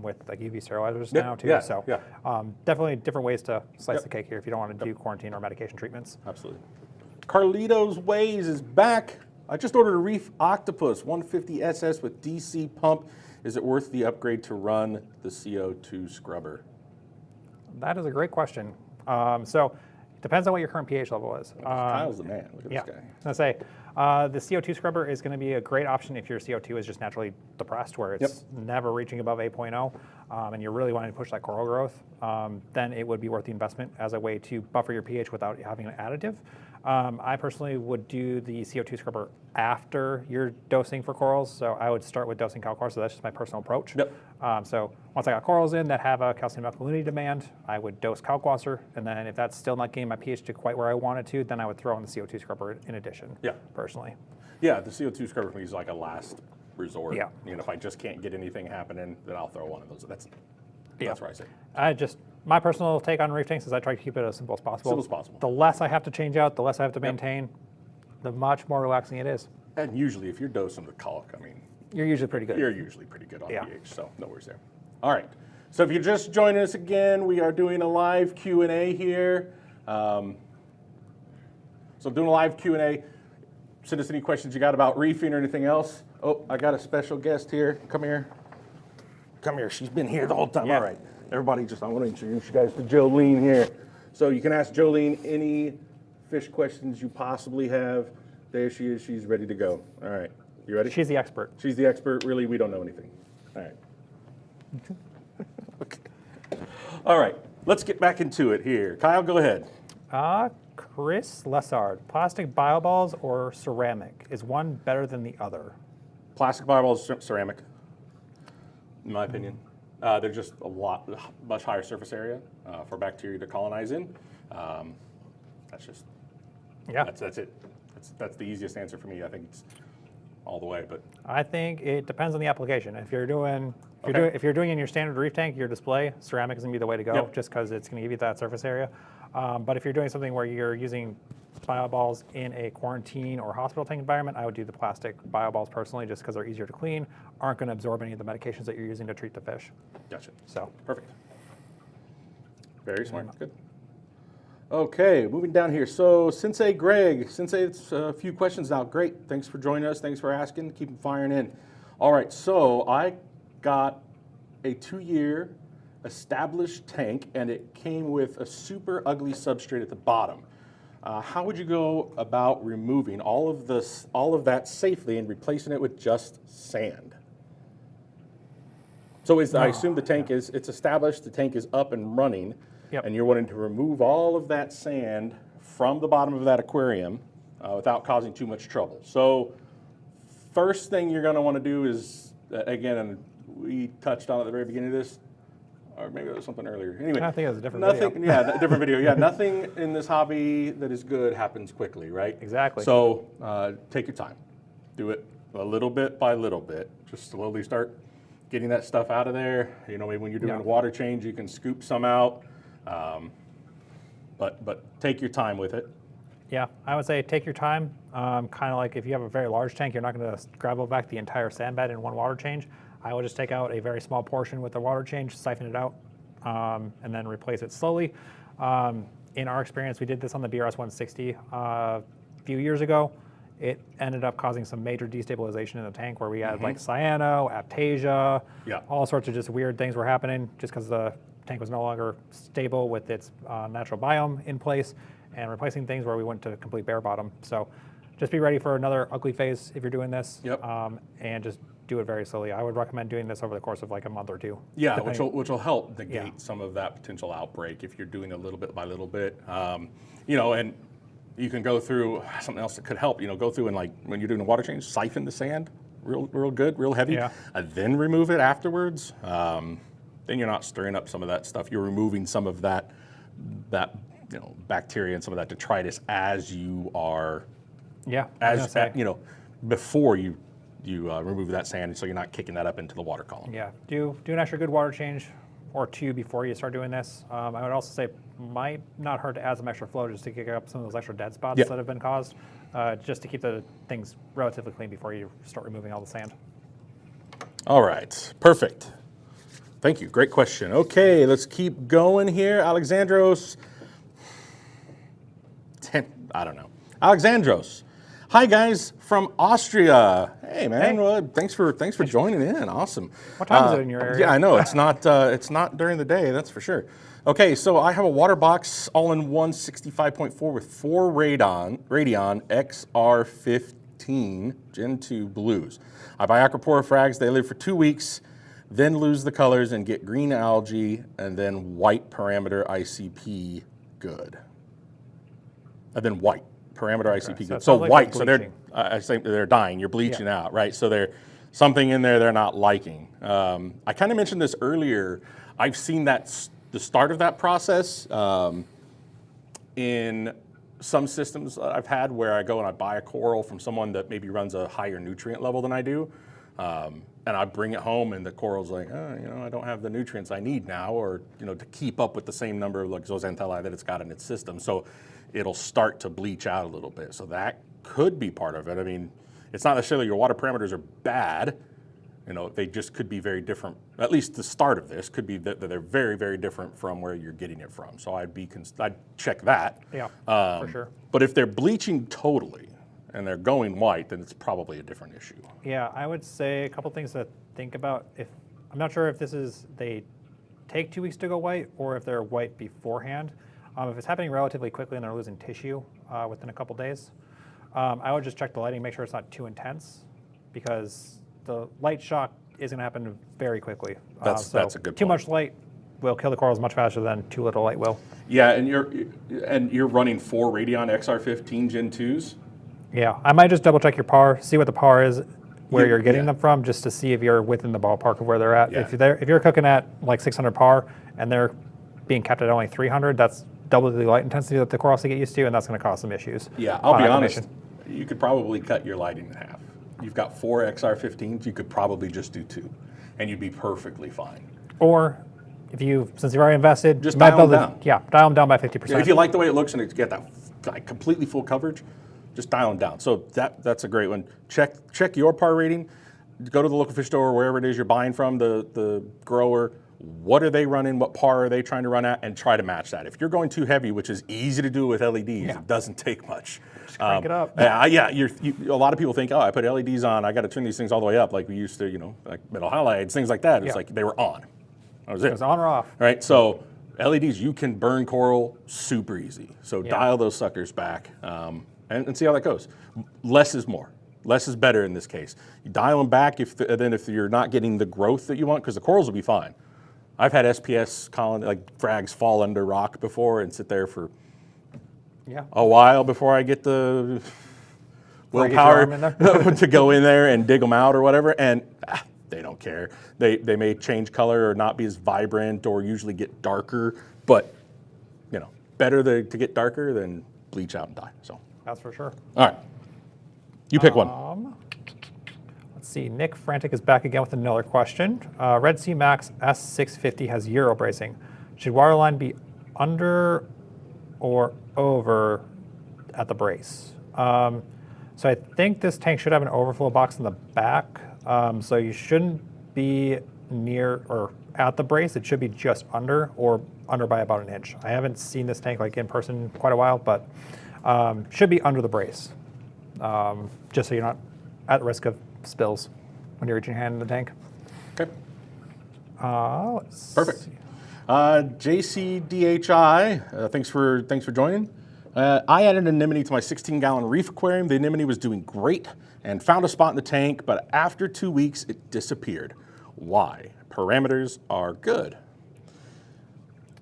S2: with like UV sterilizers now too. So definitely different ways to slice the cake here if you don't want to do quarantine or medication treatments.
S1: Absolutely. Carlito's Ways is back. I just ordered a Reef Octopus 150 SS with DC pump. Is it worth the upgrade to run the CO2 scrubber?
S2: That is a great question. So it depends on what your current pH level is.
S1: Kyle's the man. Look at this guy.
S2: I was going to say, the CO2 scrubber is going to be a great option if your CO2 is just naturally depressed, where it's never reaching above 8.0, and you're really wanting to push that coral growth. Then it would be worth the investment as a way to buffer your pH without having an additive. I personally would do the CO2 scrubber after you're dosing for corals. So I would start with dosing calcar. So that's just my personal approach.
S1: Yep.
S2: So once I got corals in that have a calcium alkalinity demand, I would dose kalkwasser. And then if that's still not getting my pH to quite where I want it to, then I would throw in the CO2 scrubber in addition.
S1: Yeah.
S2: Personally.
S1: Yeah, the CO2 scrubber for me is like a last resort.
S2: Yeah.
S1: You know, if I just can't get anything happening, then I'll throw one of those. That's where I say.
S2: My personal take on reef tanks is I try to keep it as simple as possible.
S1: Simple as possible.
S2: The less I have to change out, the less I have to maintain, the much more relaxing it is.
S1: And usually, if you're dosing with caulk, I mean,
S2: You're usually pretty good.
S1: you're usually pretty good on pH, so no worries there. All right. So if you're just joining us again, we are doing a live Q&A here. So doing a live Q&A. Send us any questions you got about reefing or anything else. Oh, I got a special guest here. Come here. Come here. She's been here the whole time.
S2: Yeah.
S1: All right. Everybody, I want to introduce you guys to Jolene here. So you can ask Jolene any fish questions you possibly have. There she is. She's ready to go. All right. You ready?
S2: She's the expert.
S1: She's the expert. Really, we don't know anything. All right. Okay. All right. Let's get back into it here. Kyle, go ahead.
S2: Chris Lessard, plastic bioballs or ceramic? Is one better than the other?
S1: Plastic bioballs, ceramic, in my opinion. They're just much higher surface area for bacteria to colonize in. That's just, that's it. That's the easiest answer for me. I think it's all the way, but.
S2: I think it depends on the application. If you're doing in your standard reef tank, your display, ceramic is gonna be the way to go, just because it's gonna give you that surface area. But if you're doing something where you're using bioballs in a quarantine or hospital tank environment, I would do the plastic bioballs personally, just because they're easier to clean, aren't gonna absorb any of the medications that you're using to treat the fish.
S1: Gotcha.
S2: So.
S1: Perfect. Very smart. Good. Okay, moving down here. So Sensei Greg, Sensei, it's a few questions now. Great. Thanks for joining us. Thanks for asking. Keep them firing in. All right, so I got a 2-year established tank, and it came with a super ugly substrate at the bottom. How would you go about removing all of that safely and replacing it with just sand? So I assume the tank it's established, the tank is up and running, and you're wanting to remove all of that sand from the bottom of that aquarium without causing too much trouble. So first thing you're going to want to do is, again, and we touched on at the very beginning of this, or maybe it was something earlier. Anyway,
S2: I think it was a different video.
S1: Yeah, a different video. Yeah, nothing in this hobby that is good happens quickly, right?
S2: Exactly.
S1: So take your time. Do it a little bit by little bit. Just slowly start getting that stuff out of there. You know, maybe when you're doing a water change, you can scoop some out. But take your time with it.
S2: Yeah, I would say take your time. Kind of like if you have a very large tank, you're not going to gravel back the entire sand bed in one water change. I would just take out a very small portion with the water change, siphon it out, and then replace it slowly. In our experience, we did this on the BRS 160 a few years ago. It ended up causing some major destabilization in the tank where we had like cyano, aptasia, all sorts of just weird things were happening just because the tank was no longer stable with its natural biome in place, and replacing things where we went to complete bare bottom. So just be ready for another ugly phase if you're doing this, and just do it very slowly. I would recommend doing this over the course of like a month or two.
S1: Yeah, which will help negate some of that potential outbreak if you're doing a little bit by little bit. You know, and you can go through something else that could help. You know, go through and like when you're doing a water change, siphon the sand real good, real heavy, and then remove it afterwards. Then you're not stirring up some of that stuff. You're removing some of that bacteria and some of that detritus as you are, before you remove that sand, so you're not kicking that up into the water column.
S2: Yeah, do an extra good water change or two before you start doing this. I would also say might not hurt to add some extra flow just to kick up some of those extra dead spots that have been caused, just to keep the things relatively clean before you start removing all the sand.
S1: All right, perfect. Thank you, great question. Okay, let's keep going here. Alexandros, Alexandros. Hi guys from Austria. Hey man, well, thanks for joining in. Awesome.
S2: What time is it in your area?
S1: Yeah, I know it's not during the day, that's for sure. Okay, so I have a water box all-in-one 65.4 with 4 Radion XR15 Gen 2 blues. I buy aquapora frags. They live for 2 weeks, then lose the colors and get green algae, and then white parameter ICP good. And then white parameter ICP
S2: So
S1: good.
S2: it
S1: So
S2: sounds like
S1: white,
S2: they're
S1: so they're,
S2: bleaching.
S1: I think they're dying. You're bleaching out, right? So there's something in there they're not liking. I kind of mentioned this earlier. I've seen the start of that process in some systems I've had where I go and I buy a coral from someone that maybe runs a higher nutrient level than I do. And I bring it home and the coral's like, oh, I don't have the nutrients I need now, or, to keep up with the same number of like zooxanthellae that it's got in its system. So it'll start to bleach out a little bit. So that could be part of it. I mean, it's not necessarily your water parameters are bad. They just could be very different. At least the start of this could be that they're very, very different from where you're getting it from. So I'd check that.
S2: Yeah, for sure.
S1: But if they're bleaching totally and they're going white, then it's probably a different issue.
S2: Yeah, I would say a couple things to think about. I'm not sure if they take 2 weeks to go white or if they're white beforehand. If it's happening relatively quickly and they're losing tissue within a couple days, I would just check the lighting, make sure it's not too intense, because the light shock is going to happen very quickly.
S1: That's a good point.
S2: Too much light will kill the corals much faster than too little light will.
S1: Yeah, and you're running 4 Radion XR15 Gen 2s.
S2: Yeah, I might just double check your par, see what the par is, where you're getting them from, just to see if you're within the ballpark of where they're at.
S1: Yeah.
S2: If you're cooking at like 600 par and they're being kept at only 300, that's double the light intensity that the corals get used to, and that's going to cause some issues.
S1: Yeah, I'll be honest. You could probably cut your lighting in half. You've got 4 XR15s. You could probably just do 2, and you'd be perfectly fine.
S2: Or since you've already invested,
S1: just
S2: you might
S1: dial them
S2: down. Yeah, dial them down by 50%.
S1: Yeah, if you like the way it looks and it's get that like completely full coverage, just dial them down. So that's a great one. Check your par rating. Go to the local fish store or wherever it is you're buying from, the grower. What are they running? What par are they trying to run at? And try to match that. If you're going too heavy, which is easy to do with LEDs, it doesn't take much.
S2: Just crank it up.
S1: Yeah, a lot of people think, I put LEDs on, I got to turn these things all the way up, like we used to, like metal halides, things like that. It's like they were on. That was it.
S2: It was on or off.
S1: Right, so LEDs, you can burn coral super easy. So dial those suckers back and see how that goes. Less is more. Less is better in this case. You dial them back if you're not getting the growth that you want, because the corals will be fine. I've had SPS frags fall under rock before and sit there for a while before I get the willpower to go in there and dig them out or whatever, and they don't care. They may change color or not be as vibrant or usually get darker, but better to get darker than bleach out and die. So
S2: that's for sure.
S1: All right, you pick one.
S2: Let's see, Nick Frantic is back again with another question. Red Sea Max S650 has Euro bracing. Should waterline be under or over at the brace? So I think this tank should have an overflow box in the back. So you shouldn't be near or at the brace. It should be just under or under by about an inch. I haven't seen this tank in person in quite a while, but should be under the brace. Just so you're not at risk of spills when you're reaching your hand in the tank.
S1: Okay.
S2: Perfect.
S1: JCDHI, thanks for joining. I added an anemone to my 16-gallon Reef aquarium. The anemone was doing great and found a spot in the tank, but after 2 weeks, it disappeared. Why? Parameters are good.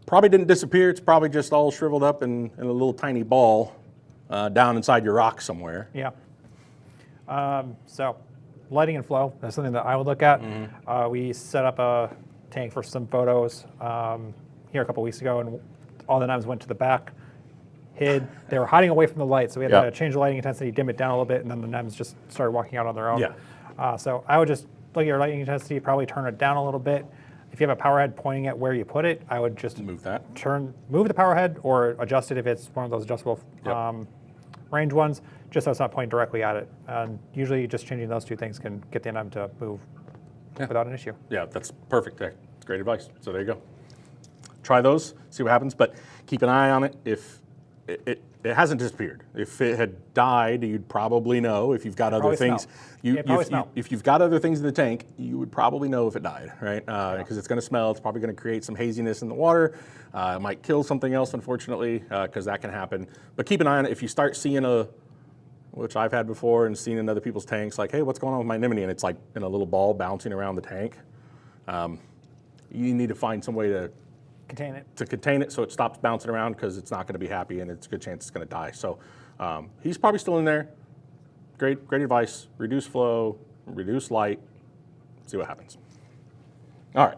S1: Probably didn't disappear. It's probably just all shriveled up in a little tiny ball down inside your rock somewhere.
S2: Yeah. So lighting and flow, that's something that I would look at. We set up a tank for some photos here a couple weeks ago, and all the NEMs went to the back, hid. They were hiding away from the light, so we had to change the lighting intensity, dim it down a little bit, and then the NEMs just started walking out on their own. So I would just look at your lighting intensity, probably turn it down a little bit. If you have a power head pointing at where you put it, I would just move the power head or adjust it if it's one of those adjustable range ones, just so it's not pointing directly at it. And usually just changing those two things can get the NM to move without an issue. Yeah, that's perfect. That's great advice. So there you go. Try those, see what happens, but keep an eye on it. If it hasn't disappeared. If it had died, you'd probably know. If you've got other things, if you've got other things in the tank, you would probably know if it died, right? Because it's going to smell. It's probably going to create some haziness in the water. It might kill something else, unfortunately, because that can happen. But keep an eye on it. If you start seeing which I've had before and seen in other people's tanks, like, hey, what's going on with my anemone? And it's like in a little ball bouncing around the tank. You need to find some way to contain it so it stops bouncing around, because it's not going to be happy and it's a good chance it's going to die. So
S1: He's probably still in there. Great advice. Reduce flow, reduce light, see what happens. All right.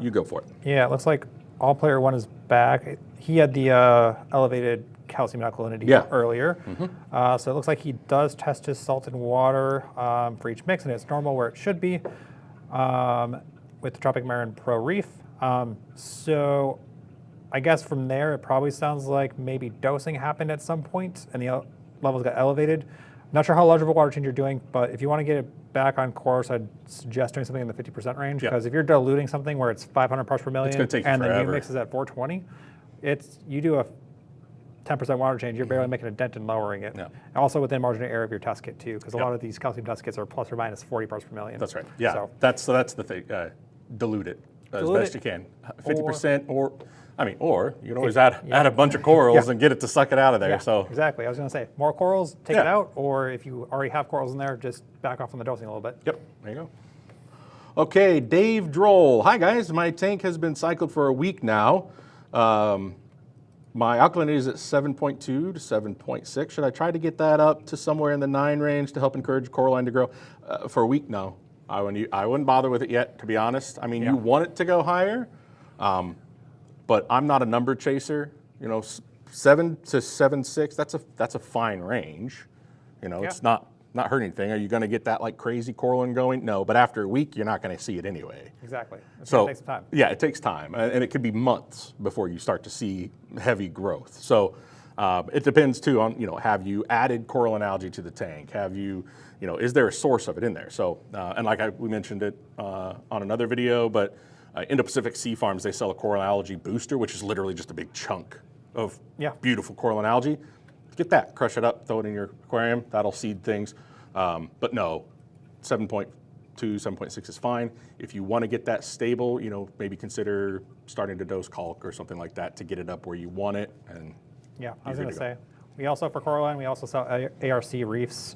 S1: You go for it.
S2: Yeah, it looks like all player 1 is back. He had the elevated calcium alkalinity earlier. So it looks like he does test his salt and water for each mix, and it's normal where it should be with the Tropic Marin Pro Reef. So I guess from there, it probably sounds like maybe dosing happened at some point and the levels got elevated. Not sure how large of a water change you're doing, but if you want to get it back on course, I'd suggest doing something in the 50% range, because if you're diluting something where it's 500 parts per million
S1: and
S2: the new mix is at 420, you do a 10% water change, you're barely making a dent in lowering it. Also within margin of error of your test kit too, because a lot of these calcium test kits are plus or minus 40 parts per million.
S1: That's right. Yeah, so that's the thing. Dilute it as best you can. 50% or you can always add a bunch of corals and get it to suck it out of there.
S2: Yeah,
S1: so
S2: exactly. I was going to say, more corals, take it out, or if you already have corals in there, just back off on the dosing a little bit.
S1: Yep, there you go. Okay, Dave Droll. Hi guys, my tank has been cycled for a week now. My alkalinity is at 7.2 to 7.6. Should I try to get that up to somewhere in the 9 range to help encourage coralline to grow? For a week, no. I wouldn't bother with it yet, to be honest. I mean, you want it to go higher, but I'm not a number chaser. 7 to 7.6. That's a fine range. It's not hurting anything. Are you going to get that like crazy coralline going? No, but after a week, you're not going to see it anyway.
S2: Exactly. It's
S1: so
S2: going to take some time.
S1: Yeah, it takes time, and it could be months before you start to see heavy growth. So it depends too on have you added coralline algae to the tank? Have you is there a source of it in there? So and like we mentioned it on another video, but Indo-Pacific Sea Farms, they sell a coralline algae booster, which is literally just a big chunk of beautiful coralline algae. Get that, crush it up, throw it in your aquarium. That'll seed things. But no, 7.2, 7.6 is fine. If you want to get that stable, maybe consider starting to dose caulk or something like that to get it up where you want it. And
S2: yeah, I was going to say, we also, for coralline, we also sell ARC Reefs,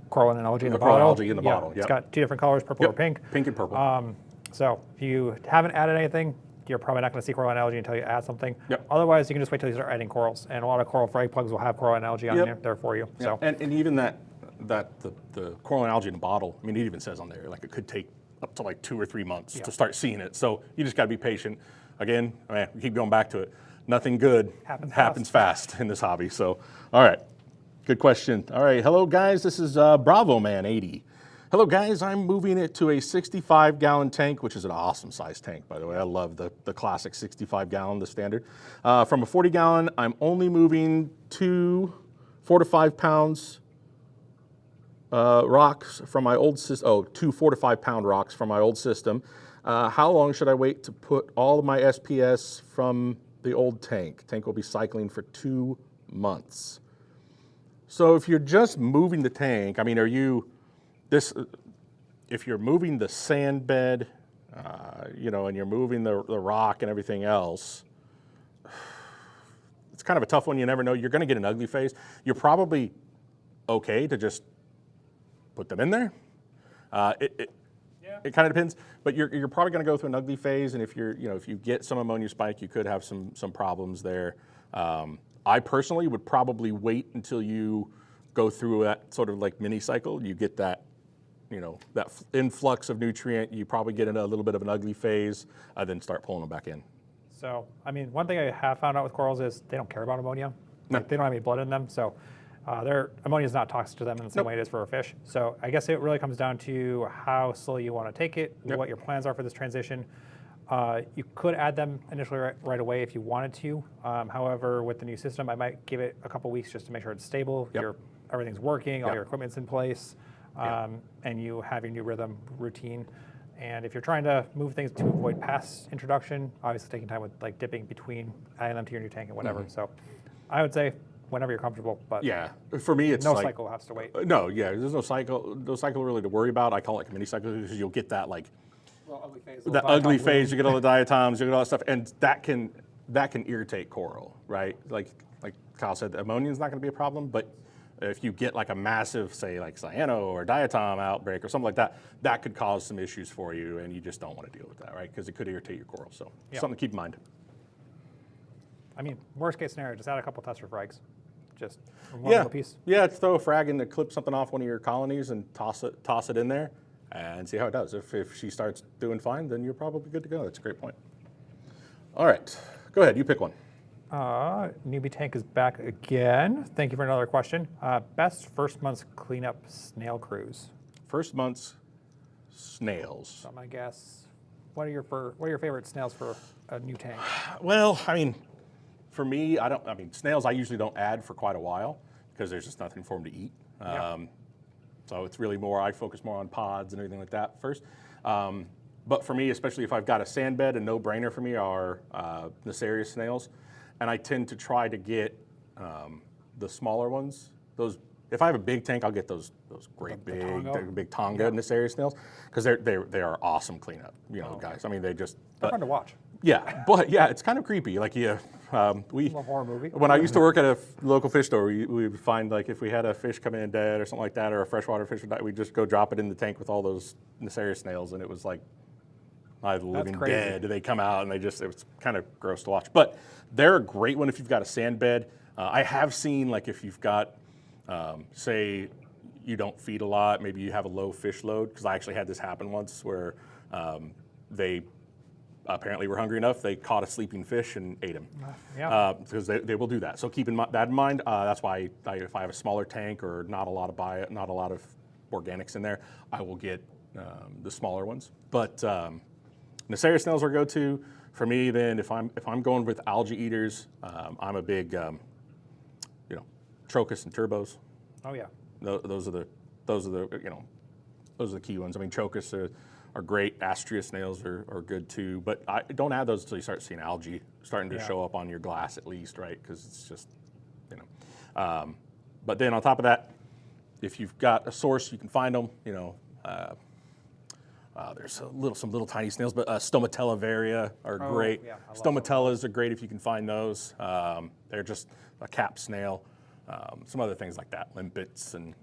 S2: coralline and algae in the bottle.
S1: Algae in the bottle,
S2: It's got 2 different colors, purple or pink.
S1: Pink and purple.
S2: So if you haven't added anything, you're probably not going to see coralline algae until you add something. Otherwise, you can just wait till you start adding corals. And a lot of coral frag plugs will have coralline algae on there for you. So.
S1: And even the coralline algae in a bottle, I mean, it even says on there, like it could take up to like 2 or 3 months to start seeing it. So you just got to be patient. Again, we keep going back to it. Nothing good happens fast in this hobby. So, all right, good question. All right, hello guys, this is Bravo Man 80. Hello guys, I'm moving it to a 65-gallon tank, which is an awesome size tank, by the way. I love the classic 65-gallon, the standard. From a 40-gallon, I'm only moving 2 4 to 5 pounds rocks from my old system. 2 4 to 5 pound rocks from my old system. How long should I wait to put all of my SPS from the old tank? Tank will be cycling for 2 months. So if you're just moving the tank, I mean, if you're moving the sand bed, and you're moving the rock and everything else, it's kind of a tough one. You never know. You're going to get an ugly phase. You're probably okay to just put them in there. It kind of depends, but you're probably going to go through an ugly phase, and if you get some ammonia spike, you could have some problems there. I personally would probably wait until you go through that sort of like mini cycle. You get that that influx of nutrient, you probably get in a little bit of an ugly phase, then start pulling them back in.
S2: So, I mean, one thing I have found out with corals is they don't care about ammonia.
S1: No.
S2: Like, they don't have any blood in them, so ammonia is not toxic to them in the same way it is for a fish. So I guess it really comes down to how slow you want to take it, what your plans are for this transition. You could add them initially right away if you wanted to. However, with the new system, I might give it a couple weeks just to make sure it's stable, everything's working, all your equipment's in place. And you have your new rhythm routine. And if you're trying to move things to avoid past introduction, obviously taking time with like dipping between, adding them to your new tank and whatever. So I would say whenever you're comfortable, but
S1: for me it's
S2: no
S1: like,
S2: cycle has to wait.
S1: There's no cycle really to worry about. I call it like a mini cycle because you'll get that like
S2: ugly phase,
S1: ugly phase. You get all the diatoms, you get all that stuff, and that can irritate coral, right? Like Kyle said, the ammonia is not going to be a problem, but if you get like a massive, say like cyano or diatom outbreak or something like that, that could cause some issues for you, and you just don't want to deal with that, right? Because it could irritate your coral. So something to keep in mind.
S2: I mean, worst case scenario, just add a couple tester frags. Just one
S1: Yeah,
S2: little piece.
S1: yeah. Throw a frag in to clip something off one of your colonies and toss it in there, and see how it does. If she starts doing fine, then you're probably good to go. That's a great point. All right, go ahead. You pick one.
S2: Newbie Tank is back again. Thank you for another question. Best first month's cleanup snail cruise.
S1: First month's snails.
S2: So my guess. What are your favorite snails for a new tank?
S1: Well, I mean, for me, snails I usually don't add for quite a while because there's just nothing for them to eat. So it's really I focus more on pods and everything like that first. But for me, especially if I've got a sand bed, a no-brainer for me are nacerious snails. And I tend to try to get the smaller ones. Those, if I have a big tank, I'll get those great big Tonga nacerious snails because they are awesome cleanup, guys. I mean, they're
S2: fun to watch.
S1: Yeah, but yeah, it's kind of creepy. Like a
S2: horror movie.
S1: When I used to work at a local fish store, we would find like if we had a fish come in dead or something like that, or a freshwater fish would die, we'd just go drop it in the tank with all those nacerious snails, and it was like living dead. They come out and it was kind of gross to watch. But they're a great one if you've got a sand bed. I have seen like if you've got, say, you don't feed a lot, maybe you have a low fish load, because I actually had this happen once where they apparently were hungry enough, they caught a sleeping fish and ate him. Because they will do that. So keep that in mind. That's why if I have a smaller tank or not a lot of organics in there, I will get the smaller ones. But nacerious snails are go-to for me. Then if I'm going with algae eaters, I'm a big Trochus and turbos.
S2: Oh yeah.
S1: Those are the key ones. I mean, Trochus are great. Astrea snails are good too, but I don't add those until you start seeing algae starting to show up on your glass at least, right? Because it's just, But then on top of that, if you've got a source, you can find them. There's some little tiny snails, but Stomatella varia are great.
S2: Yeah,
S1: Stomatellas are great if you can find those. They're just a cap snail. Some other things like that, limpets and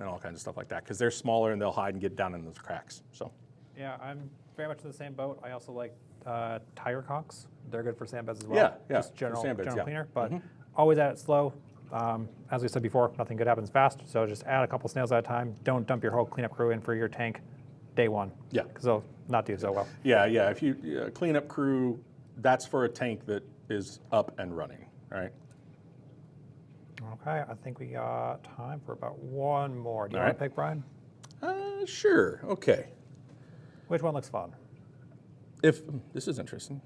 S1: all kinds of stuff like that, because they're smaller and they'll hide and get down in those cracks. So.
S2: Yeah, I'm very much in the same boat. I also like tiger conchs. They're good for sand beds as well.
S1: Yeah,
S2: just general cleaner, but always add it slow. As we said before, nothing good happens fast, so just add a couple snails at a time. Don't dump your whole cleanup crew in for your tank day one. Yeah, because they'll not do so well.
S1: Yeah. If you cleanup crew, that's for a tank that is up and running, right?
S2: Okay, I think we got time for about one more. Do you want to pick, Brian?
S1: Sure. Okay.
S2: Which one looks fun?
S1: This is interesting.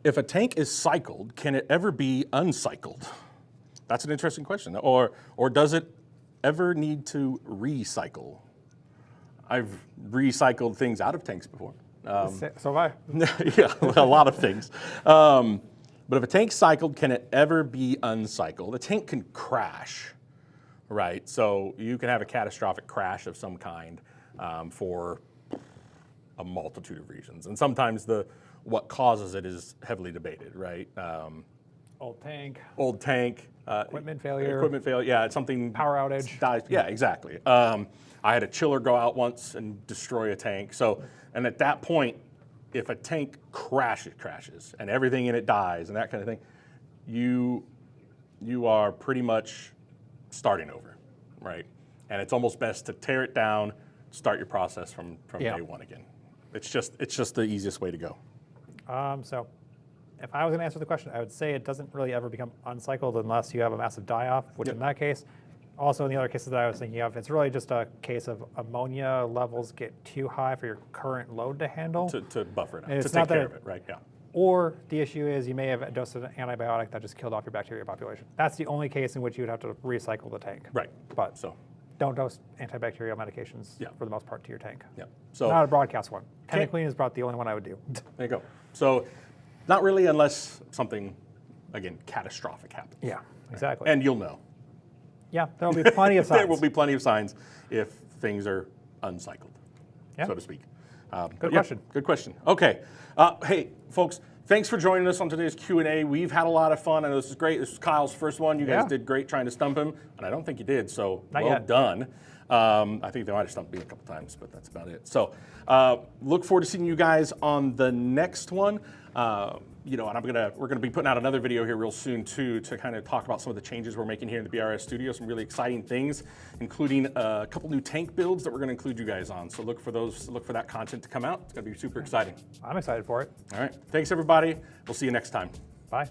S1: If a tank is cycled, can it ever be uncycled? That's an interesting question. Or does it ever need to recycle? I've recycled things out of tanks before.
S2: So have I.
S1: Yeah, a lot of things. But if a tank's cycled, can it ever be uncycled? A tank can crash, right? So you can have a catastrophic crash of some kind for a multitude of reasons. And sometimes what causes it is heavily debated, right?
S2: Old tank.
S1: Equipment failure, yeah, it's something.
S2: Power outage.
S1: Dies. Yeah, exactly. I had a chiller go out once and destroy a tank. So, and at that point, if a tank crashes, and everything in it dies and that kind of thing, you are pretty much starting over, right? And it's almost best to tear it down, start your process from day one again. It's just the easiest way to go.
S2: So if I was going to answer the question, I would say it doesn't really ever become uncycled unless you have a massive die-off, which in that case, also in the other cases that I was thinking of, it's really just a case of ammonia levels get too high for your current load to handle.
S1: To buffer it out,
S2: to
S1: take care of it, right? Yeah.
S2: Or the issue is you may have dosed an antibiotic that just killed off your bacteria population. That's the only case in which you would have to recycle the tank.
S1: Right.
S2: But don't dose antibacterial medications for the most part to your tank.
S1: Yeah. So
S2: not a broadcast one. Tank clean is about the only one I would do.
S1: There you go. So not really unless something, again, catastrophic happens.
S2: Yeah, exactly.
S1: And you'll know.
S2: Yeah, there will be plenty of signs.
S1: There will be plenty of signs if things are uncycled, so to speak.
S2: Good question.
S1: Good question. Okay. Hey, folks, thanks for joining us on today's Q&A. We've had a lot of fun. I know this is great. This was Kyle's first one. You guys did great trying to stump him, and I don't think you did, so well done. I think they might have stumped me a couple times, but that's about it. So look forward to seeing you guys on the next one. and we're gonna be putting out another video here real soon too to kind of talk about some of the changes we're making here in the BRS studio, some really exciting things, including a couple new tank builds that we're gonna include you guys on. So look for that content to come out. It's gonna be super exciting.
S2: I'm excited for it.
S1: All right, thanks everybody. We'll see you next time.
S2: Bye.